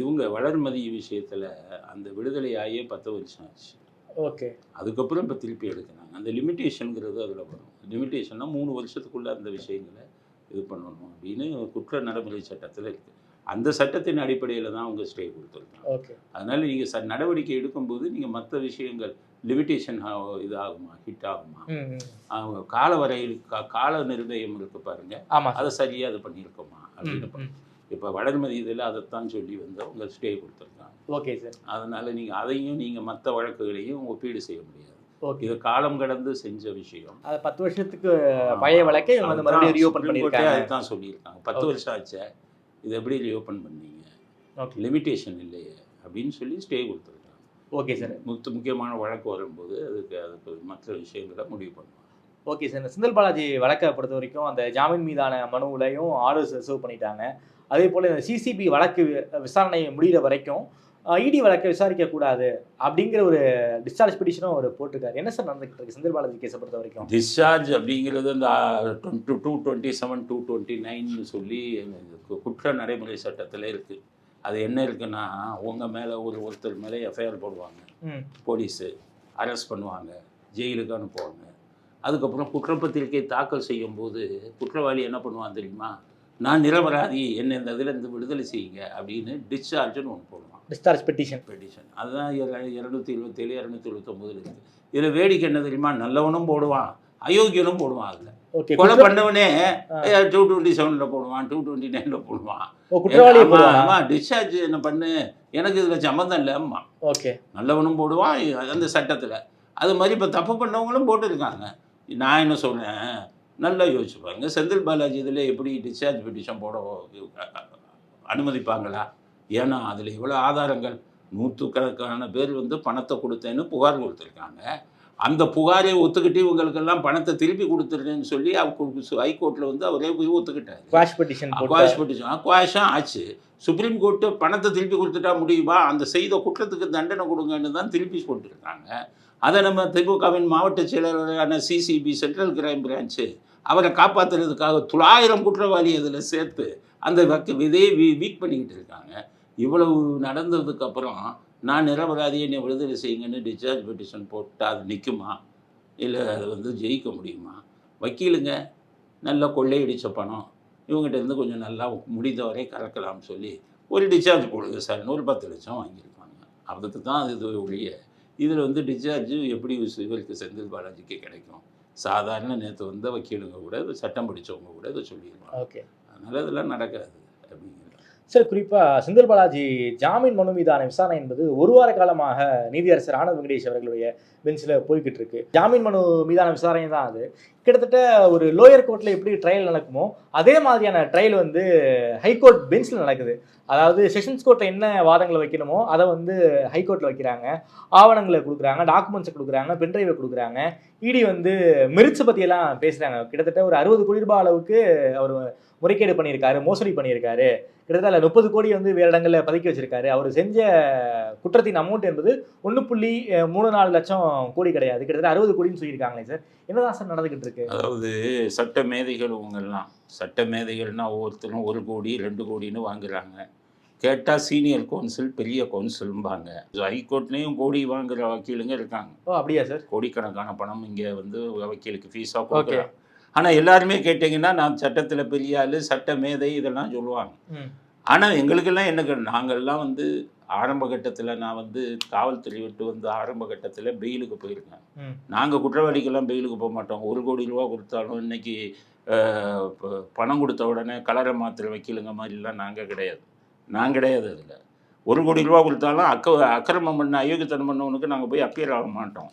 இவங்க வளர்மதி விஷயத்தில் அந்த விடுதலை ஆகியே 10 வருஷம் ஆச்சு. ஓகே. அதுக்கப்புறம் இப்போ திருப்பி எடுக்கிறாங்க. அந்த லிமிட்டேஷனுங்கிறது அதில் வரும். லிமிட்டேஷன்னா 3 வருஷத்துக்குள்ளே அந்த விஷயங்களை இது பண்ணணும் அப்படின்னு குற்ற நடைமுறை சட்டத்தில் இருக்குது. அந்த சட்டத்தின் அடிப்படையில் தான் அவங்க ஸ்டே கொடுத்துருக்காங்க. ஓகே. அதனால் நீங்கள் நடவடிக்கை எடுக்கும்போது நீங்கள் மற்ற விஷயங்கள் லிமிட்டேஷன் இது ஆகுமா, ஹிட் ஆகுமா, அவங்க கால வரையில் கால நிர்ணயம் இருக்கு பாருங்க, அதை சரியாக அது பண்ணியிருக்கோமா அப்படின்னு. இப்போ வளர்மதி இதில் அதைத்தான் சொல்லி வந்து அவங்க ஸ்டே கொடுத்துருக்காங்க. Okay sir. அதனால் நீங்கள் அதையும் நீங்கள் மற்ற வழக்குகளையும் ஒப்பீடு செய்ய முடியாது. இது காலம் கடந்து செஞ்ச விஷயம். அது 10 வருஷத்துக்கு பழைய வழக்கை மறுபடியும் ரீஓபன் பண்ணியிருக்காங்க. அதுதான் சொல்லியிருக்காங்க. 10 வருஷம் ஆச்சு, இது எப்படி ரீஓபன் பண்ணீங்க, லிமிட்டேஷன் இல்லையே அப்படின்னு சொல்லி ஸ்டே கொடுத்துருக்காங்க. Okay sir. முக்கியமான வழக்கு வரும்போது அதுக்கு மற்ற விஷயங்களை முடிவு பண்ணுவாங்க. Okay sir. செந்தில் பாலாஜி வழக்கை பொறுத்த வரைக்கும் அந்த ஜாமீன் மீதான மனுவிலையும் ஆர்டர்ஸ் ரிசர்வ் பண்ணிட்டாங்க. அதே போல் இந்த சிசிபி வழக்கு விசாரணை முடிகிற வரைக்கும் இடி வழக்கை விசாரிக்க கூடாது அப்படிங்கிற ஒரு டிஸ்சார்ஜ் பெட்டிஷனும் அவர் போட்டிருக்காரு. என்ன சார் நடந்துகிட்டு இருக்கு செந்தில் பாலாஜி கேஸை பொறுத்த வரைக்கும்? டிஸ்சார்ஜ் அப்படிங்கிறது அந்த 227 229 சொல்லி குற்ற நடைமுறை சட்டத்தில் இருக்குது. அது என்ன இருக்குன்னா, உங்கள் மேலே ஒருத்தர் மேலே எஃப்ஐஆர் போடுவாங்க, போலீஸு அரெஸ்ட் பண்ணுவாங்க, ஜெயிலுக்கு அனுப்புவாங்க. அதுக்கப்புறம் குற்றப்பத்திரிகை தாக்கல் செய்யும்போது குற்றவாளி என்ன பண்ணுவான் தெரியுமா? நான் நிரபராதி, என்னை இந்த இதில் இருந்து விடுதலை செய்யுங்க அப்படின்னு டிஸ்சார்ஜ்னு ஒன்று போடுவான். டிஸ்சார்ஜ் பெட்டிஷன் அதுதான் 227 229 இருக்குது. இதில் வேடிக்கை என்ன தெரியுமா? நல்லவனும் போடுவான், அயோக்கியனும் போடுவான். அதில் கொலை பண்ணவனே 227 போடுவான், 229 போடுவான். ஆமாம், டிஸ்சார்ஜ் என்ன பண்ணு, எனக்கு இதில் சம்மந்தம் இல்லை அம்மா. ஓகே, நல்லவனும் போடுவான் அந்த சட்டத்தில். அது மாதிரி இப்போ தப்பு பண்ணவங்களும் போட்டுருக்காங்க. நான் என்ன சொல்கிறேன், நல்லா யோசிச்சு பாருங்க. செந்தில் பாலாஜி இதில் எப்படி டிஸ்சார்ஜ் பெட்டிஷன் போட அனுமதிப்பாங்களா? ஏன்னா அதில் இவ்வளோ ஆதாரங்கள், நூற்றுக்கணக்கான பேர் பணத்தை கொடுத்தேன்னு புகார் கொடுத்துருக்காங்க. அந்த புகாரை ஒத்துக்கிட்டு இவங்களுக்கெல்லாம் பணத்தை திருப்பி கொடுத்துருன்னு சொல்லி ஹைகோர்ட்டில் அவரே போய் ஒத்துக்கிட்டாரு. குவாஷ் பெட்டிஷன் குவாஷும் ஆச்சு. சுப்ரீம் கோர்ட்டு பணத்தை திருப்பி கொடுத்துட்டா முடியுமா? அந்த செய்த குற்றத்துக்கு தண்டனை கொடுங்கன்னு தான் திருப்பி கொடுத்துருக்காங்க. அதை நம்ம திமுகவின் மாவட்ட செயலாளரான சிசிபி சென்ட்ரல் கிரைம் பிரான்ச்சு அவரை காப்பாற்றுறதுக்காக 900 குற்றவாளி அதில் சேர்த்து அந்த விதையை வீக் பண்ணிக்கிட்டு இருக்காங்க. இவ்வளவு நடந்ததுக்கப்புறம் நான் நிரபராதியை என்னை விடுதலை செய்யுங்கன்னு டிஸ்சார்ஜ் பெட்டிஷன் போட்டால் அது நிற்குமா? இல்லை அது ஜெயிக்க முடியுமா? வக்கீலுங்க நல்லா கொள்ளையடித்த பணம் இவங்ககிட்ட இருந்து கொஞ்சம் நல்லா முடிந்தவரை கறக்கலாம்னு சொல்லி ஒரு டிஸ்சார்ஜ் போடுங்க சார், 10 லட்சம் வாங்கியிருப்பாங்க. அதுக்கு தான் இது ஒழிய இதில் டிஸ்சார்ஜ் எப்படி இவருக்கு செந்தில் பாலாஜிக்கு கிடைக்கும்? சாதாரண நேற்று வக்கீலுங்க கூட சட்டம் படித்தவங்க கூட இதை சொல்லிடுவாங்க. ஓகே, அதனால் இதெல்லாம் நடக்காது அப்படிங்கிறது. சார், குறிப்பாக செந்தில் பாலாஜி ஜாமீன் மனு மீதான விசாரணை என்பது ஒரு வார காலமாக நீதியரசர் ஆனந்த் வெங்கடேஷ் அவர்களுடைய பெஞ்சில் போய்கிட்டு இருக்கு. ஜாமீன் மனு மீதான விசாரணை தான் அது. கிட்டத்தட்ட ஒரு லோயர் கோர்ட்டில் எப்படி ட்ரையல் நடக்குமோ அதே மாதிரியான ட்ரையல் ஹைகோர்ட் பெஞ்சில் நடக்குது. அதாவது செஷன்ஸ் கோர்ட்டில் என்ன வாதங்களை வைக்கணுமோ அதை ஹைகோர்ட்டில் வைக்கிறாங்க, ஆவணங்களை கொடுக்குறாங்க, டாக்குமெண்ட்ஸை கொடுக்குறாங்க, பென்ட்ரைவை கொடுக்குறாங்க. இடி மெரிட்ஸை பற்றியெல்லாம் பேசுகிறாங்க. கிட்டத்தட்ட ஒரு 60 கோடி ரூபாய் அளவுக்கு அவர் முறைகேடு பண்ணியிருக்காரு, மோசடி பண்ணியிருக்காரு. கிட்டத்தட்ட 30 கோடி வேறு இடங்களில் பதுக்கி வச்சிருக்காரு. அவர் செஞ்ச குற்றத்தின் அமௌண்ட் என்பது 1.34 லட்சம் கோடி கிடையாது, கிட்டத்தட்ட 60 கோடின்னு சொல்லியிருக்காங்களே சார். என்னதான் சார் நடந்துகிட்டு இருக்கு? அதாவது சட்ட மேதைகள் இவங்கெல்லாம் சட்ட மேதைகள்னா ஒவ்வொருத்தரும் 1 கோடி 2 கோடின்னு வாங்குறாங்க. கேட்டால் சீனியர் கவுன்சில் பெரிய கவுன்சிலும்பாங்க. ஹைகோர்ட்லேயும் கோடி வாங்குற வக்கீலுங்க இருக்காங்க. ஓ, அப்படியா சார்? கோடிக்கணக்கான பணம் இங்கே வக்கீலுக்கு ஃபீஸாக கொடுக்குறாங்க. ஆனால் எல்லாருமே கேட்டிங்கன்னா நான் சட்டத்தில் பெரிய ஆள், சட்ட மேதை இதெல்லாம் சொல்லுவாங்க. ஆனால் எங்களுக்கெல்லாம் என்ன, நாங்கள்லாம் ஆரம்ப கட்டத்தில் நான் காவல்துறை விட்டு ஆரம்ப கட்டத்தில் பெயிலுக்கு போயிருக்கேன். நாங்கள் குற்றவாளிக்கெல்லாம் பெயிலுக்கு போக மாட்டோம். 1 கோடி ரூபா கொடுத்தாலும் இன்றைக்கி பணம் கொடுத்த உடனே கலரை மாத்திர வக்கீலுங்க மாதிரிலாம் நாங்கள் கிடையாது. அதில் 1 கோடி ரூபா கொடுத்தாலும் அக்கிரமம் பண்ண அயோக்கியத்தனம் பண்ணவனுக்கு நாங்கள் போய் அப்பியர் ஆக மாட்டோம்.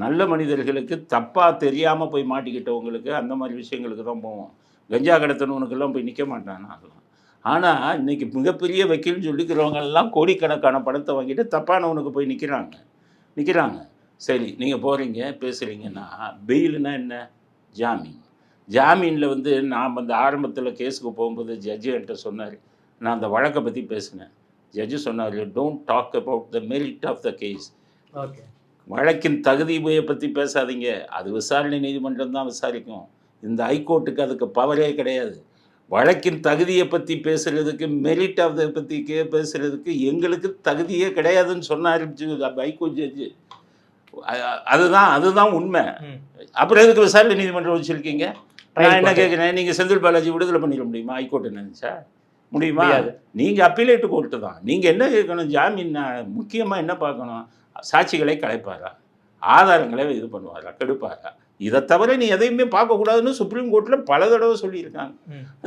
நல்ல மனிதர்களுக்கு தப்பாக தெரியாமல் போய் மாட்டிக்கிட்டவங்களுக்கு அந்த மாதிரி விஷயங்களுக்கு தான் போவோம். கஞ்சா கடத்தனவனுக்கெல்லாம் போய் நிற்க மாட்டான் அதெல்லாம். ஆனால் இன்றைக்கி மிகப்பெரிய வக்கீல்னு சொல்லிக்கிறவங்கெல்லாம் கோடிக்கணக்கான பணத்தை வாங்கிட்டு தப்பானவனுக்கு போய் நிற்கிறாங்க. சரி, நீங்கள் போகிறீங்க பேசுகிறீங்கன்னா பெயிலுனா என்ன? ஜாமீனில் நான் ஆரம்பத்தில் கேஸுக்கு போகும்போது ஜட்ஜு என்கிட்ட சொன்னார். நான் அந்த வழக்கை பற்றி பேசினேன். ஜட்ஜு சொன்னார், don't talk about the merit of the case. Okay, வழக்கின் தகுதியை பற்றி பேசாதீங்க. அது விசாரணை நீதிமன்றம் தான் விசாரிக்கும். இந்த ஹைகோர்ட்டுக்கு அதுக்கு பவரே கிடையாது. வழக்கின் தகுதியை பற்றி பேசுகிறதுக்கு, மெரிட் ஆஃப் த பற்றி பேசுகிறதுக்கு எங்களுக்கு தகுதியே கிடையாதுன்னு சொன்னார் ஹைகோர்ட் ஜட்ஜு. அதுதான் உண்மை. அப்புறம் எதுக்கு விசாரணை நீதிமன்றம் வச்சுருக்கீங்க? நான் என்ன கேட்குறேன், நீங்கள் செந்தில் பாலாஜி விடுதலை பண்ணிட முடியுமா? ஹைகோர்ட்டு நினச்சா முடியுமா? நீங்கள் அப்பீலேட்டு கோர்ட்டு தான். நீங்கள் என்ன கேட்கணும்? ஜாமீன் முக்கியமாக என்ன பார்க்கணும்? சாட்சிகளை கலைப்பாரா, ஆதாரங்களை இது பண்ணுவாரா, கெடுப்பாரா? இதை தவிர நீ எதையுமே பார்க்கக்கூடாதுன்னு சுப்ரீம் கோர்ட்டில் பல தடவை சொல்லியிருக்காங்க.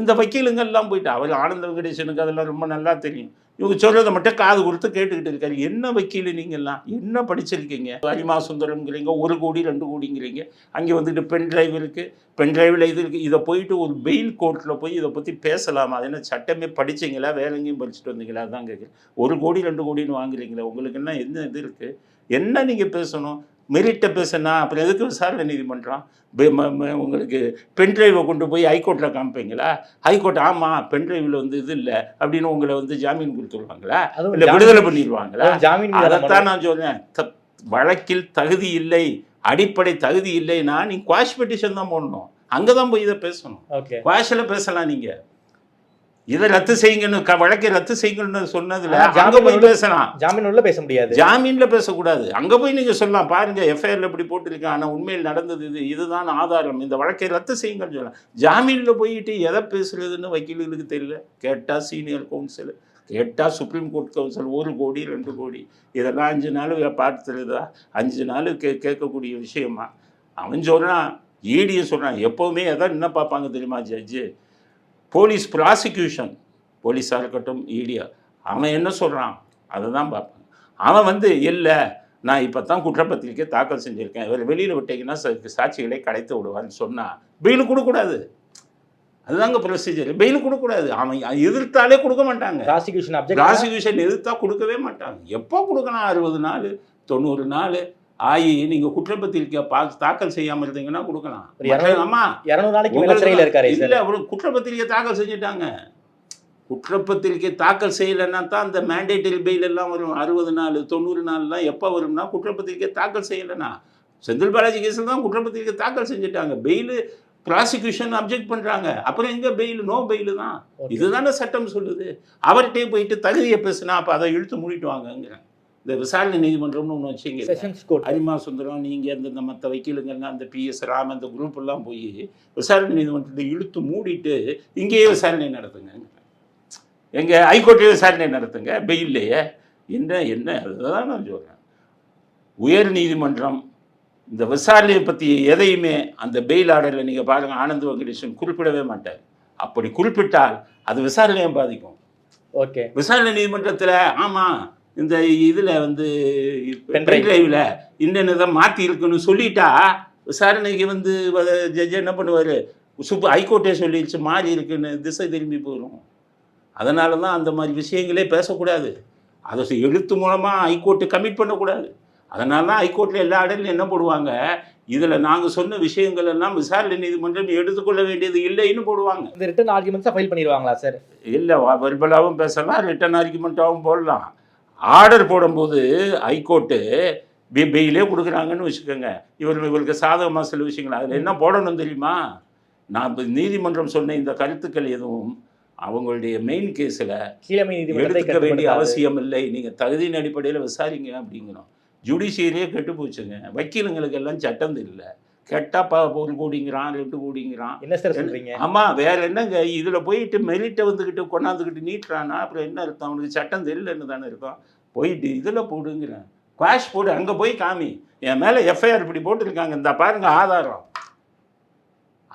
இந்த வக்கீலுங்கள்லாம் போயிட்டு அவர் ஆனந்த வெங்கடேசனுக்கு அதெல்லாம் ரொம்ப நல்லா தெரியும். இவங்க சொல்கிறத மட்டும் காது கொடுத்து கேட்டுக்கிட்டு இருக்காரு. என்ன வக்கீல் நீங்கள்லாம், என்ன படிச்சிருக்கீங்க? அரிமா சுந்தரம்ங்கிறீங்க, 1 கோடி 2 கோடிங்கிறீங்க. அங்கே பென்ட்ரைவ் இருக்குது, பென்ட்ரைவில் இது இருக்குது. இதை போயிட்டு ஒரு பெயில் கோர்ட்டில் போய் இதை பற்றி பேசலாமா? அது என்ன சட்டமே படிச்சிங்களா, வேற எங்கேயும் படிச்சுட்டு வந்தீங்களா? அதுதான் கேட்குறேன். 1 கோடி 2 கோடின்னு வாங்குறீங்களா? உங்களுக்கு என்ன இது இருக்குது? என்ன நீங்கள் பேசணும்? மெரிட்டை பேசுனா அப்புறம் எதுக்கு விசாரணை நீதிமன்றம்? உங்களுக்கு பென்ட்ரைவை கொண்டு போய் ஹைகோர்ட்டில் காமிப்பீங்களா? ஹைகோர்ட் ஆமாம் பென்ட்ரைவில் வந்து இது இல்லை அப்படின்னு உங்களை வந்து ஜாமீன் கொடுத்துருவாங்களா? இல்லை விடுதலை பண்ணிடுவாங்களா? அதைத்தான் நான் சொல்றேன். வழக்கில் தகுதி இல்லை, அடிப்படை தகுதி இல்லைன்னா நீ குவாஷ் பெட்டிஷன் தான் போடணும். அங்கே தான் போய் இதை பேசணும். குவாஷில் பேசலாம். நீங்கள் இதை ரத்து செய்யுங்கன்னு வழக்கை ரத்து செய்யுங்கன்னு சொன்னதுல அங்க போய் பேசலாம். ஜாமீன்ல பேச முடியாது, ஜாமீன்ல பேசக்கூடாது. அங்க போய் நீங்க சொல்லலாம், பாருங்க எஃப்ஐஆர்ல இப்படி போட்டிருக்கேன், ஆனா உண்மையில் நடந்தது இதுதான் ஆதாரம், இந்த வழக்கை ரத்து செய்யுங்கன்னு சொல்லலாம். ஜாமீன்ல போயிட்டு எதை பேசுறதுன்னு வக்கீல்களுக்கு தெரியல. கேட்டா சீனியர் கவுன்சில், கேட்டால் சுப்ரீம் கோர்ட் கவுன்சில் 1 கோடி 2 கோடி இதெல்லாம் 5 நாள் பார்த்து தெரியுதா? 5 நாள் கேட்கக்கூடிய விஷயமா? அவன் சொல்கிறான், ஈடியை சொல்கிறான். எப்போவுமே எதாவது என்ன பார்ப்பாங்க தெரியுமா ஜட்ஜு? போலீஸ் ப்ராசிக்யூஷன், போலீஸாக இருக்கட்டும் ஈடியா, அவன் என்ன சொல்கிறான் அதை தான் பார்ப்பாங்க. அவன் வந்து இல்லை நான் இப்போ தான் குற்றப்பத்திரிக்கை தாக்கல் செஞ்சுருக்கேன், இவர் வெளியில் விட்டீங்கன்னா சாட்சிகளை கடைத்து விடுவான்னு சொன்னால் பெயில் கொடுக்கக்கூடாது. அதுதாங்க ப்ரொசீஜர். பெயில் கொடுக்கக்கூடாது. அவன் எதிர்த்தாலே கொடுக்க மாட்டாங்க. ப்ராசிக்யூஷன் எதிர்த்தா கொடுக்கவே மாட்டாங்க. எப்போ கொடுக்கணும்? 60 நாள் 90 நாள் ஆகி நீங்கள் குற்றப்பத்திரிக்கை தாக்கல் செய்யாமல் இருந்தீங்கன்னா கொடுக்கலாம். ஆமா 200 நாளைக்கு இல்லை, குற்றப்பத்திரிக்கை தாக்கல் செஞ்சுட்டாங்க. குற்றப்பத்திரிக்கை தாக்கல் செய்யலைன்னா தான் அந்த மேண்டேட்டரி பெயில் எல்லாம் வரும். 60 நாள் 90 நாள்லாம் எப்போ வரும்னா குற்றப்பத்திரிக்கை தாக்கல் செய்யலைன்னா. செந்தில் பாலாஜி கேஸில் தான் குற்றப்பத்திரிக்கை தாக்கல் செஞ்சுட்டாங்க, பெயில் ப்ராசிக்யூஷன் அப்ஜெக்ட் பண்ணுறாங்க. அப்புறம் எங்கே பெயில்? நோ பெயில் தான். இதுதானே சட்டம் சொல்லுது. அவர்கிட்டே போயிட்டு தகுதியை பேசுனா அப்போ அதை இழுத்து மூடிட்டு வாங்கங்கிறேன். இந்த விசாரணை நீதிமன்றம்னு ஒன்று வச்சிங்க, செஷன்ஸ் கோர்ட், அரிமா சுந்தரம், நீங்கள் இந்த மற்ற வக்கீலுங்கள்லாம் அந்த PS ராம் அந்த குரூப் எல்லாம் போய் விசாரணை நீதிமன்றத்தை இழுத்து மூடிட்டு இங்கேயே விசாரணை நடத்துங்க. எங்க ஹைகோர்ட்லேயே விசாரணை நடத்துங்க, பெயில்லையே. என்ன அதுதான் நான் சொல்கிறேன். உயர் நீதிமன்றம் இந்த விசாரணையை பற்றி எதையுமே அந்த பெயில் ஆர்டரில் நீங்கள் பாருங்கள், ஆனந்த் வெங்கடேஷன் குறிப்பிடவே மாட்டார். அப்படி குறிப்பிட்டால் அது விசாரணையை பாதிக்கும். ஓகே, விசாரணை நீதிமன்றத்தில் ஆமாம் இந்த இதில் வந்து பென்ட்ரைவில் இன்னென்ன மாற்றி இருக்குன்னு சொல்லிட்டா விசாரணைக்கு வந்து ஜட்ஜ் என்ன பண்ணுவார்? ஹைகோர்ட்டே சொல்லிடுச்சு மாறி இருக்குன்னு திசை திரும்பி போயிடும். அதனால தான் அந்த மாதிரி விஷயங்களே பேசக்கூடாது. அதை எழுத்து மூலமாக ஹைகோர்ட்டு கமிட் பண்ணக்கூடாது. அதனால தான் ஹைகோர்ட்டில் எல்லா இடத்துலையும் என்ன போடுவாங்க, இதில் நாங்கள் சொன்ன விஷயங்கள் எல்லாம் விசாரணை நீதிமன்றம் எடுத்துக்கொள்ள வேண்டியது இல்லைன்னு போடுவாங்க. இந்த ரிட்டன் ஆர்குமெண்ட்ஸாக ஃபைல் பண்ணிடுவாங்களா சார்? இல்லை, வெர்பலாகவும் பேசலாம், ரிட்டன் ஆர்குமெண்ட்டாகவும் போடலாம். ஆர்டர் போடும்போது ஹைகோர்ட்டு பெயிலே கொடுக்குறாங்கன்னு வச்சுக்கோங்க, இவருக்கு சாதகமாக சில விஷயங்கள் அதில் என்ன போடணும் தெரியுமா? நான் நீதிமன்றம் சொன்ன இந்த கருத்துக்கள் எதுவும் அவங்களுடைய மெயின் கேஸில் எடுத்துக்க வேண்டிய அவசியம் இல்லை, நீங்கள் தகுதியின் அடிப்படையில் விசாரிங்க அப்படிங்கிறோம். ஜுடிஷியரியே கெட்டு போச்சுங்க. வக்கீலுங்களுக்கு எல்லாம் சட்டம் தெரியல. கேட்டால் 1 கோடிங்கிறான் 2 கோடிங்கிறான். என்ன சார் சொல்கிறீங்க? ஆமாம், வேற என்னங்க இதில் போயிட்டு மெரிட்டை வந்துக்கிட்டு கொண்டாந்துக்கிட்டு நீட்டுறான்னா அப்புறம் என்ன அர்த்தம்? அவனுக்கு சட்டம் தெரியலன்னு தானே இருக்கும். போயிட்டு இதில் போடுங்கிறேன், குவாஷ் போடு, அங்கே போய் காமி, என் மேலே எஃப்ஐஆர் இப்படி போட்டிருக்காங்க, இந்த பாருங்க ஆதாரம்.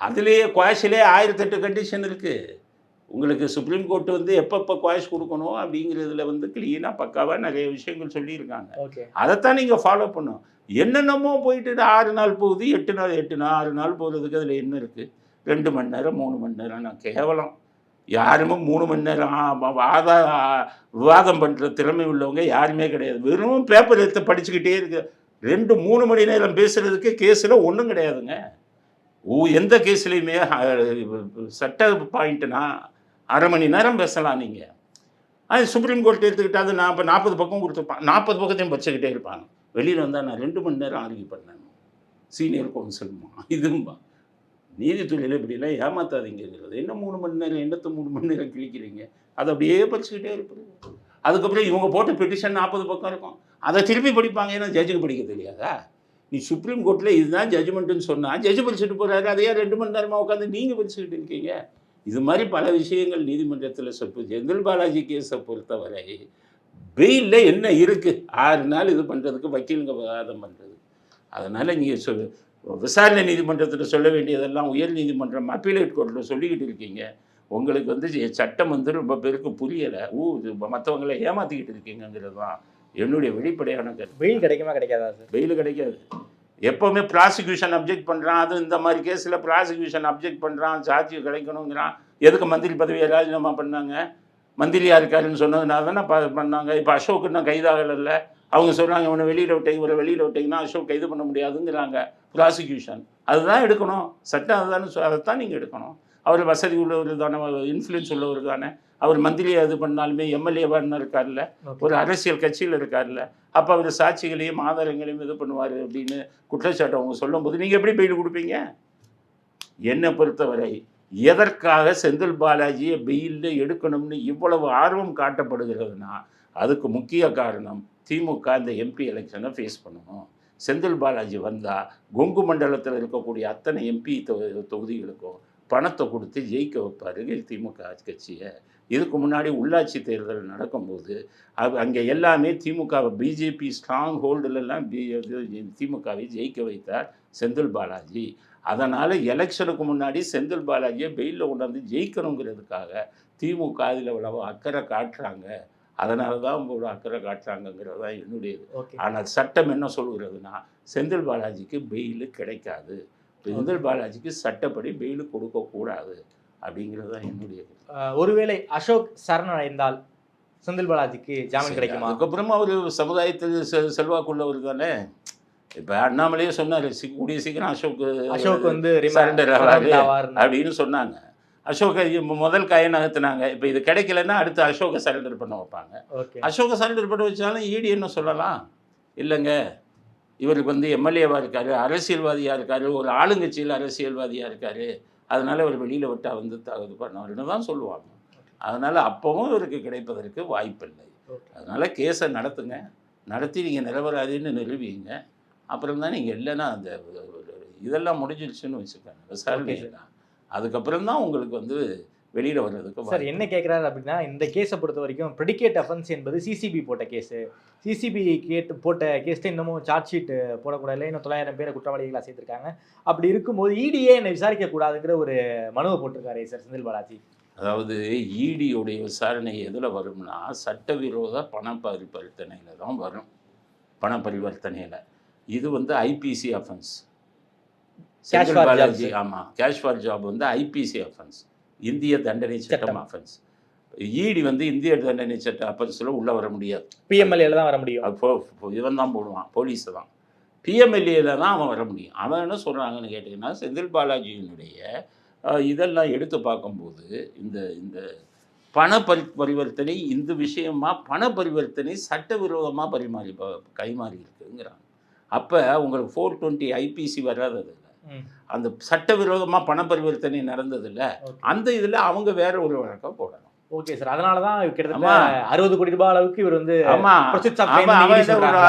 அதுலேயே குவாஷிலே 1008 கண்டிஷன் இருக்குது. உங்களுக்கு சுப்ரீம் கோர்ட் வந்து எப்பப்போ குவாஷ் கொடுக்கணும் அப்படிங்கிறதுல வந்து கிளீனாக பக்காவாக நிறைய விஷயங்கள் சொல்லியிருக்காங்க. அதைத்தான் நீங்கள் ஃபாலோ பண்ணணும். என்னென்னமோ போயிட்டு 6 நாள் போகுது, 8 நாள் 6 நாள் போகிறதுக்கு அதில் என்ன இருக்குது? 2 மணி நேரம் 3 மணி நேரம். நான் கேவலம் யாருமே 3 மணி நேரம் விவாதம் பண்ணுற திறமை உள்ளவங்க யாருமே கிடையாது. வெறும் பேப்பர் எடுத்து படிச்சுக்கிட்டே இருக்கு. 2-3 மணி நேரம் பேசுகிறதுக்கு கேஸில் ஒன்றும் கிடையாதுங்க. எந்த கேஸ்லையுமே சட்ட பாயிண்ட்டுனா 1/2 மணி நேரம் பேசலாம் நீங்கள். அது சுப்ரீம் கோர்ட் எடுத்துக்கிட்டால் அது 40 பக்கம் கொடுத்துருப்பான், 40 பக்கத்தையும் படிச்சுக்கிட்டே இருப்பாங்க. வெளியில் வந்தால் நான் 2 மணி நேரம் ஆர்கியூ பண்ணேன், சீனியர் கவுன்சிலுமா இதுமா. நீதித்துறையில் இப்படிலாம் ஏமாத்தாதீங்கிறது. என்ன 3 மணி நேரம், என்னத்தை 3 மணி நேரம் கிழிக்கிறீங்க? அதை அப்படியே படிச்சுக்கிட்டே இருப்பது. அதுக்கப்புறம் இவங்க போட்ட பெட்டிஷன் 40 பக்கம் இருக்கும், அதை திருப்பி படிப்பாங்க. ஏன்னா ஜட்ஜுக்கு படிக்க தெரியாதா? நீ சுப்ரீம் கோர்ட்டில் இதுதான் ஜட்ஜ்மெண்ட்டுன்னு சொன்னால் ஜட்ஜு படிச்சுட்டு போகிறாரு, அதையே 2 மணி நேரமாக உட்காந்து நீங்கள் படிச்சுக்கிட்டு இருக்கீங்க. இது மாதிரி பல விஷயங்கள் நீதிமன்றத்தில் சொல்லு. செந்தில் பாலாஜி கேஸை பொறுத்தவரை பெயிலில் என்ன இருக்குது? 6 நாள் இது பண்ணுறதுக்கு வக்கீலுங்க விவாதம் பண்ணுறது. அதனால் நீங்கள் விசாரணை நீதிமன்றத்தில் சொல்ல வேண்டியதெல்லாம் உயர் நீதிமன்றம் அப்பீலேட் கோர்ட்டில் சொல்லிக்கிட்டு இருக்கீங்க. உங்களுக்கு வந்து சட்டம் வந்து ரொம்ப பேருக்கு புரியலை. மற்றவங்களை ஏமாற்றிக்கிட்டு இருக்கீங்கிறது தான் என்னுடைய வெளிப்படையான கருத்து. பெயில் கிடைக்குமா கிடைக்காதா சார்? பெயில் கிடைக்காது. எப்போவுமே ப்ராசிக்யூஷன் அப்ஜெக்ட் பண்ணுறான். அது இந்த மாதிரி கேஸில் ப்ராசிக்யூஷன் அப்ஜெக்ட் பண்ணுறான், சாட்சி கிடைக்கணுங்கிறான். எதுக்கு மந்திரி பதவியை ராஜினாமா பண்ணாங்க? மந்திரியாக இருக்காருன்னு சொன்னதுனால தானே பண்ணாங்க. இப்போ அசோக்குன்னு கைதாகலை, அவங்க சொல்கிறாங்க இவனை வெளியில் விட்டீங்க, இவரை வெளியில் விட்டீங்கன்னா அசோக் கைது பண்ண முடியாதுங்கிறாங்க ப்ராசிக்யூஷன். அதுதான் எடுக்கணும், சட்டம் அதுதானே, அதைத்தான் நீங்கள் எடுக்கணும். அவர் வசதி உள்ளவர் தானே, இன்ஃப்ளூயன்ஸ் உள்ளவர் தானே, அவர் மந்திரியை இது பண்ணாலுமே எம்எல்ஏவான்னு இருக்கார்ல, ஒரு அரசியல் கட்சியில் இருக்கார்ல, அப்போ அவர் சாட்சிகளையும் ஆதாரங்களையும் இது பண்ணுவார் அப்படின்னு குற்றச்சாட்டு அவங்க சொல்லும்போது நீங்கள் எப்படி பெயில் கொடுப்பீங்க? என்னை பொறுத்தவரை எதற்காக செந்தில் பாலாஜியை பெயிலில் எடுக்கணும்னு இவ்வளவு ஆர்வம் காட்டப்படுகிறதுனா அதுக்கு முக்கிய காரணம் திமுக இந்த எம்பி எலெக்ஷனை ஃபேஸ் பண்ணணும். செந்தில் பாலாஜி வந்தால் கொங்கு மண்டலத்தில் இருக்கக்கூடிய அத்தனை எம்பி தொகுதிகளுக்கும் பணத்தை கொடுத்து ஜெயிக்க வைப்பார் திமுக கட்சியை. இதுக்கு முன்னாடி உள்ளாட்சி தேர்தல் நடக்கும்போது அங்கே எல்லாமே திமுகவை பிஜேபி ஸ்ட்ராங் ஹோல்டுலெல்லாம் திமுகவை ஜெயிக்க வைத்தார் செந்தில் பாலாஜி. அதனால் எலெக்ஷனுக்கு முன்னாடி செந்தில் பாலாஜியை பெயிலில் கொண்டாந்து ஜெயிக்கணுங்கிறதுக்காக திமுக அதில் அவ்வளவு அக்கறை காட்டுறாங்க. அதனால தான் உங்களோட அக்கறை காட்டுறாங்கங்கிறது தான் என்னுடையது. ஆனால் சட்டம் என்ன சொல்கிறதுனா செந்தில் பாலாஜிக்கு பெயில் கிடைக்காது, செந்தில் பாலாஜிக்கு சட்டப்படி பெயில் கொடுக்கக்கூடாது அப்படிங்கிறது தான் என்னுடையது. ஒருவேளை அசோக் சரணடைந்தால் செந்தில் பாலாஜிக்கு ஜாமீன் கிடைக்குமா? அதுக்கப்புறமா அவர் சமுதாயத்தில் செல்வாக்குள்ளவர் தானே. இப்போ அண்ணாமலையே சொன்னார் கூடிய சீக்கிரம் அசோக் வந்து சரண்டர் ஆவார் அப்படின்னு சொன்னாங்க. அசோகை முதல் காயை நகர்த்தினாங்க. இப்போ இது கிடைக்கலன்னா அடுத்து அசோகை சரண்டர் பண்ண வைப்பாங்க. அசோகை சரண்டர் பண்ண வச்சாலும் ஈடி என்ன சொல்லலாம், இல்லைங்க இவருக்கு வந்து எம்எல்ஏவாக இருக்கார், அரசியல்வாதியாக இருக்கார், ஒரு ஆளுங்கட்சியில் அரசியல்வாதியாக இருக்கார், அதனால் அவர் வெளியில் விட்டால் வந்து இது பண்ணவர்னு தான் சொல்லுவாங்க. அதனால் அப்போவும் இவருக்கு கிடைப்பதற்கு வாய்ப்பில்லை. அதனால் கேஸை நடத்துங்க, நடத்தி நீங்கள் நிரபராதின்னு நிறுவீங்க. அப்புறம் தான் நீங்கள் இல்லைன்னா அந்த இதெல்லாம் முடிஞ்சிருச்சுன்னு வச்சுக்கோங்க விசாரணைலாம். அதுக்கப்புறம் தான் உங்களுக்கு வந்து வெளியில் வர்றதுக்கு. சார் என்ன கேட்குறாரு அப்படின்னா, இந்த கேஸை பொறுத்த வரைக்கும் ப்ரெடிகேட் அஃபென்ஸ் என்பது சிசிபி போட்ட கேஸு, சிசிபி போட்ட கேஸ்ட்டு இன்னமும் சார்ஜ் ஷீட் போடக்கூடாது, இன்னும் 900 பேரை குற்றவாளிகளாக சேர்த்துருக்காங்க. அப்படி இருக்கும்போது இடியே என்னை விசாரிக்கக்கூடாதுங்கிற ஒரு மனுவை போட்டிருக்காரு சார் செந்தில் பாலாஜி. அதாவது இடியோடைய விசாரணை எதில் வரும்னா சட்டவிரோத பண பரிவர்த்தனையில் தான் வரும். பண பரிவர்த்தனையில் இது வந்து ஐபிசி அஃபென்ஸ். செந்தில் பாலாஜி ஆமாம், கேஷ் ஃபார் ஜாப் வந்து ஐபிசி அஃபென்ஸ், இந்திய தண்டனை சட்டம் அஃபென்ஸ். இடி வந்து இந்திய தண்டனை சட்ட அஃபென்ஸில் உள்ளே வர முடியாது. பிஎம்எல்ஏல தான் வர முடியும். அப்போ இவன் தான் போடுவான், போலீஸை தான். பிஎம்எல்ஏல தான் அவன் வர முடியும். அவன் என்ன சொல்கிறாங்கன்னு கேட்டிங்கன்னா, செந்தில் பாலாஜியினுடைய இதெல்லாம் எடுத்து பார்க்கும்போது இந்த இந்த பண பரிவர்த்தனை இந்த விஷயமா பண பரிவர்த்தனை சட்டவிரோதமாக கைமாறி இருக்குங்கிறாங்க. அப்போ உங்களுக்கு 420 ஐபிசி வராதது இல்லை, அந்த சட்டவிரோதமாக பண பரிவர்த்தனை நடந்ததில்ல, அந்த இதில் அவங்க வேற ஒரு வழக்கம் போடணும். ஓகே சார், அதனால தான் கிட்டத்தட்ட 60 கோடி ரூபாய் அளவுக்கு இவர் வந்து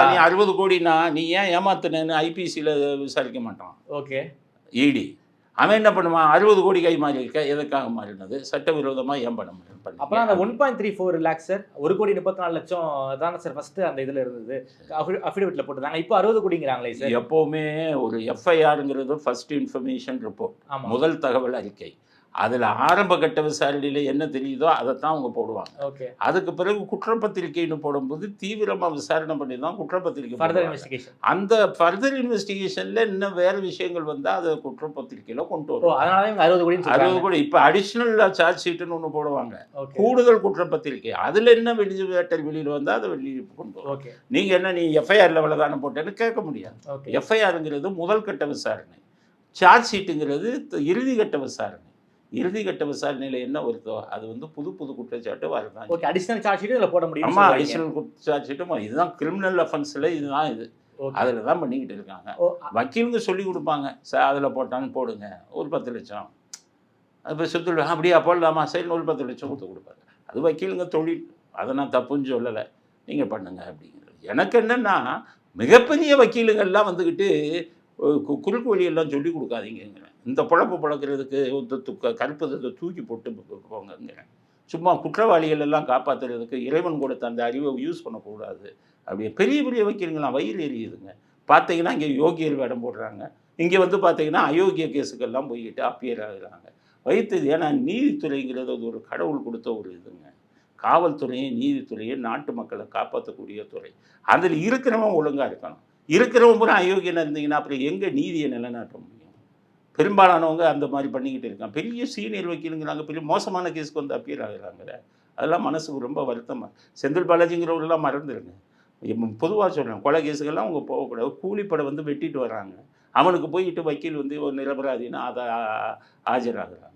நீ 60 கோடினா நீ ஏன் ஏமாத்துனேன்னு ஐபிசியில் விசாரிக்க மாட்டான். ஓகே இடி அவன் என்ன பண்ணுவான், 60 கோடி கை மாறி இருக்க எதுக்காக மாறினது, சட்டவிரோதமாக ஏன் பண்ண முடியும். அப்புறம் அந்த 1.34 லேக் சார், 1,34,00,000 தானே சார் ஃபர்ஸ்ட் அந்த இதில் இருந்தது, அஃபிடவிட்ல போட்டுருந்தாங்க. இப்போ 60 கோடிங்கிறாங்களே சார். எப்போவுமே ஒரு எஃப்ஐஆருங்கிறது ஃபர்ஸ்ட் இன்ஃபர்மேஷன் ரிப்போர்ட், முதல் தகவல் அறிக்கை. அதில் ஆரம்ப கட்ட விசாரணையில் என்ன தெரியுதோ அதைத்தான் அவங்க போடுவாங்க. ஓகே, அதுக்கு பிறகு குற்றப்பத்திரிகைன்னு போடும்போது தீவிரமாக விசாரணை பண்ணி தான் குற்றப்பத்திரிகை. அந்த ஃபர்தர் இன்வெஸ்டிகேஷனில் இன்னும் வேறு விஷயங்கள் வந்தால் அதை குற்றப்பத்திரிகையில் கொண்டு வரும். அதனால 60 கோடி இப்போ அடிஷ்னல் சார்ஜ் ஷீட்டுன்னு ஒன்று போடுவாங்க, கூடுதல் குற்றப்பத்திரிகை. அதில் என்ன வெளியில் வந்தால் அதை வெளியில் கொண்டு வரும். நீங்கள் என்ன நீ எஃப்ஐஆர் லெவலில் தானே போட்டேன்னு கேட்க முடியாது. எஃப்ஐஆருங்கிறது முதல் கட்ட விசாரணை, சார்ஜ் ஷீட்டுங்கிறது இறுதிக்கட்ட விசாரணை. இறுதிக்கட்ட விசாரணையில் என்ன வருதோ அது வந்து புது புது குற்றச்சாட்டு வரதான். ஓகே, அடிஷனல் சார்ஜ் ஷீட் இதில் போட முடியும். ஆமாம், அடிஷனல் சார்ஜ் ஷீட்டும் இதுதான் கிரிமினல் அஃபென்ஸில் இதுதான் இது, அதில் தான் பண்ணிக்கிட்டு இருக்காங்க. வக்கீலுங்க சொல்லி கொடுப்பாங்க, சார் அதில் போட்டான்னு போடுங்க, ஒரு 10 லட்சம் அது சுற்று அப்படியா போடலாமா, சரி ஒரு 10 லட்சம் கொடுத்து கொடுப்பாங்க. அது வக்கீலுங்க தொழில், அதை நான் தப்புன்னு சொல்லலை, நீங்கள் பண்ணுங்க அப்படிங்கிறது. எனக்கு என்னென்னா மிகப்பெரிய வக்கீலுங்கள்லாம் வந்துக்கிட்டு குறுக்கு வழியெல்லாம் சொல்லி கொடுக்காதீங்கிறேன். இந்த பொழப்பு பழக்கிறதுக்கு கருப்பதை தூக்கி போட்டு போங்கிறேன். சும்மா குற்றவாளிகள் எல்லாம் காப்பாற்றுறதுக்கு இறைவன் கொடுத்த அந்த அறிவை யூஸ் பண்ணக்கூடாது. அப்படியே பெரிய பெரிய வக்கீலுங்களாம் வயிறு எரியுதுங்க. பார்த்தீங்கன்னா இங்கே யோகியர் வேடம் போடுறாங்க, இங்கே வந்து பார்த்தீங்கன்னா அயோக்கிய கேஸுக்கெல்லாம் போய்கிட்டு அப்பியர் ஆகுறாங்க. வைத்தது ஏன்னா நீதித்துறைங்கிறது அது ஒரு கடவுள் கொடுத்த ஒரு இதுங்க. காவல்துறையை நீதித்துறையை நாட்டு மக்களை காப்பாற்றக்கூடிய துறை. அதில் இருக்கிறவன் ஒழுங்காக இருக்கணும். இருக்கிறவங்க பூரா அயோக்கியனாக இருந்தீங்கன்னா அப்புறம் எங்கே நீதியை நிலைநாட்ட முடியும்? பெரும்பாலானவங்க அந்த மாதிரி பண்ணிக்கிட்டு இருக்காங்க. பெரிய சீனியர் வக்கீலுங்கிறாங்க, பெரிய மோசமான கேஸுக்கு வந்து அப்பியர் ஆகுறாங்க. அதெல்லாம் மனசுக்கு ரொம்ப வருத்தமாக. செந்தில் பாலாஜிங்கிறவரெல்லாம் மறந்துடுங்க. பொதுவாக சொல்கிறேன், கொலை கேஸுக்கெல்லாம் அவங்க போகக்கூடாது. கூலிப்படை வந்து வெட்டிட்டு வராங்க, அவனுக்கு போயிட்டு வக்கீல் வந்து ஒரு நிரபராதினா அதை ஆஜராகிறாங்க.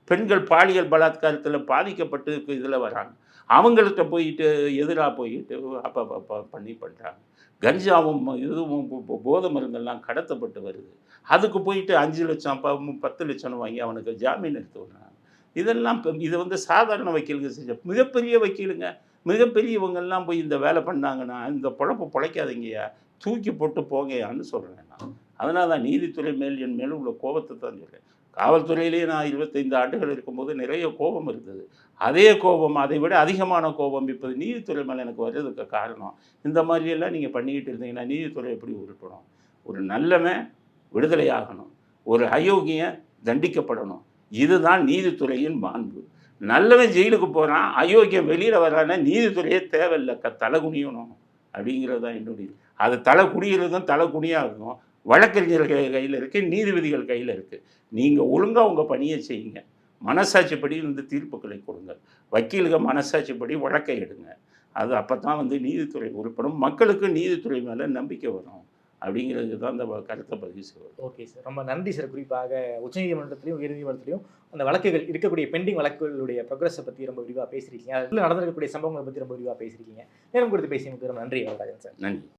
பெண்கள் பாலியல் பலாத்காரத்தில் பாதிக்கப்பட்டு இதில் வராங்க, அவங்கள்ட்ட போயிட்டு எதிராக போயிட்டு அப்போ பண்ணி பண்ணுறாங்க. கஞ்சாவும் இதுவும் போதை மருந்தெல்லாம் கடத்தப்பட்டு வருது, அதுக்கு போயிட்டு 5 லட்சம் 10 லட்சம் வாங்கி அவனுக்கு ஜாமீன் எடுத்து விடுறாங்க. இதெல்லாம் இது வந்து சாதாரண வக்கீலுங்க செஞ்ச மிகப்பெரிய வக்கீலுங்க, மிகப்பெரியவங்கெல்லாம் போய் இந்த வேலை பண்ணாங்கன்னா இந்த பொழப்பு பொழைக்காதீங்கய்யா, தூக்கி போட்டு போங்கயான்னு சொல்கிறேன் நான். அதனால தான் நீதித்துறை மேல் என் மேலும் உள்ள கோபத்தை தான் சொல்கிறேன். காவல்துறையிலேயே நான் 25 ஆண்டுகள் இருக்கும்போது நிறைய கோபம் இருந்தது. அதே கோபம், அதை விட அதிகமான கோபம் இப்போது நீதித்துறை மேலே எனக்கு வர்றதுக்கு காரணம், இந்த மாதிரியெல்லாம் நீங்கள் பண்ணிக்கிட்டு இருந்தீங்கன்னா நீதித்துறை எப்படி உருப்படும்? ஒரு நல்லவன் விடுதலை ஆகணும், ஒரு அயோக்கியன் தண்டிக்கப்படணும். இதுதான் நீதித்துறையின் மாண்பு. நல்லவன் ஜெயிலுக்கு போகிறான், அயோக்கியம் வெளியில் வர்றான்னா நீதித்துறையே தேவையில்லை, தலை குனியணும் அப்படிங்கிறது தான் என்னுடைய. அது தலை குனிகிறதும் தலை குனியாகும் வழக்கறிஞர்கள் கையில் இருக்குது, நீதிபதிகள் கையில் இருக்குது. நீங்கள் ஒழுங்காக உங்கள் பணியை செய்யுங்க, மனசாட்சிப்படி வந்து தீர்ப்புகளை கொடுங்க, வக்கீலுக்கு மனசாட்சிப்படி வழக்கை எடுங்க. அது அப்போ தான் வந்து நீதித்துறை உருப்படும், மக்களுக்கு நீதித்துறை மேலே நம்பிக்கை வரும் அப்படிங்கிறது தான் அந்த கருத்தை பதிவு செய்வது. ஓகே சார், ரொம்ப நன்றி சார். குறிப்பாக உச்சநீதிமன்றத்திலையும் உயர்நீதிமன்றத்திலையும் அந்த வழக்குகள் இருக்கக்கூடிய பெண்டிங் வழக்குகளுடைய ப்ரோக்ரஸை பற்றி ரொம்ப விரிவாக பேசியிருக்கீங்க, அதில் நடந்திருக்கக்கூடிய சம்பவங்களை பற்றி ரொம்ப விரிவாக பேசியிருக்கீங்க. நேரம் கொடுத்து பேசியதுக்கு ரொம்ப நன்றி வரராஜன் சார். நன்றி.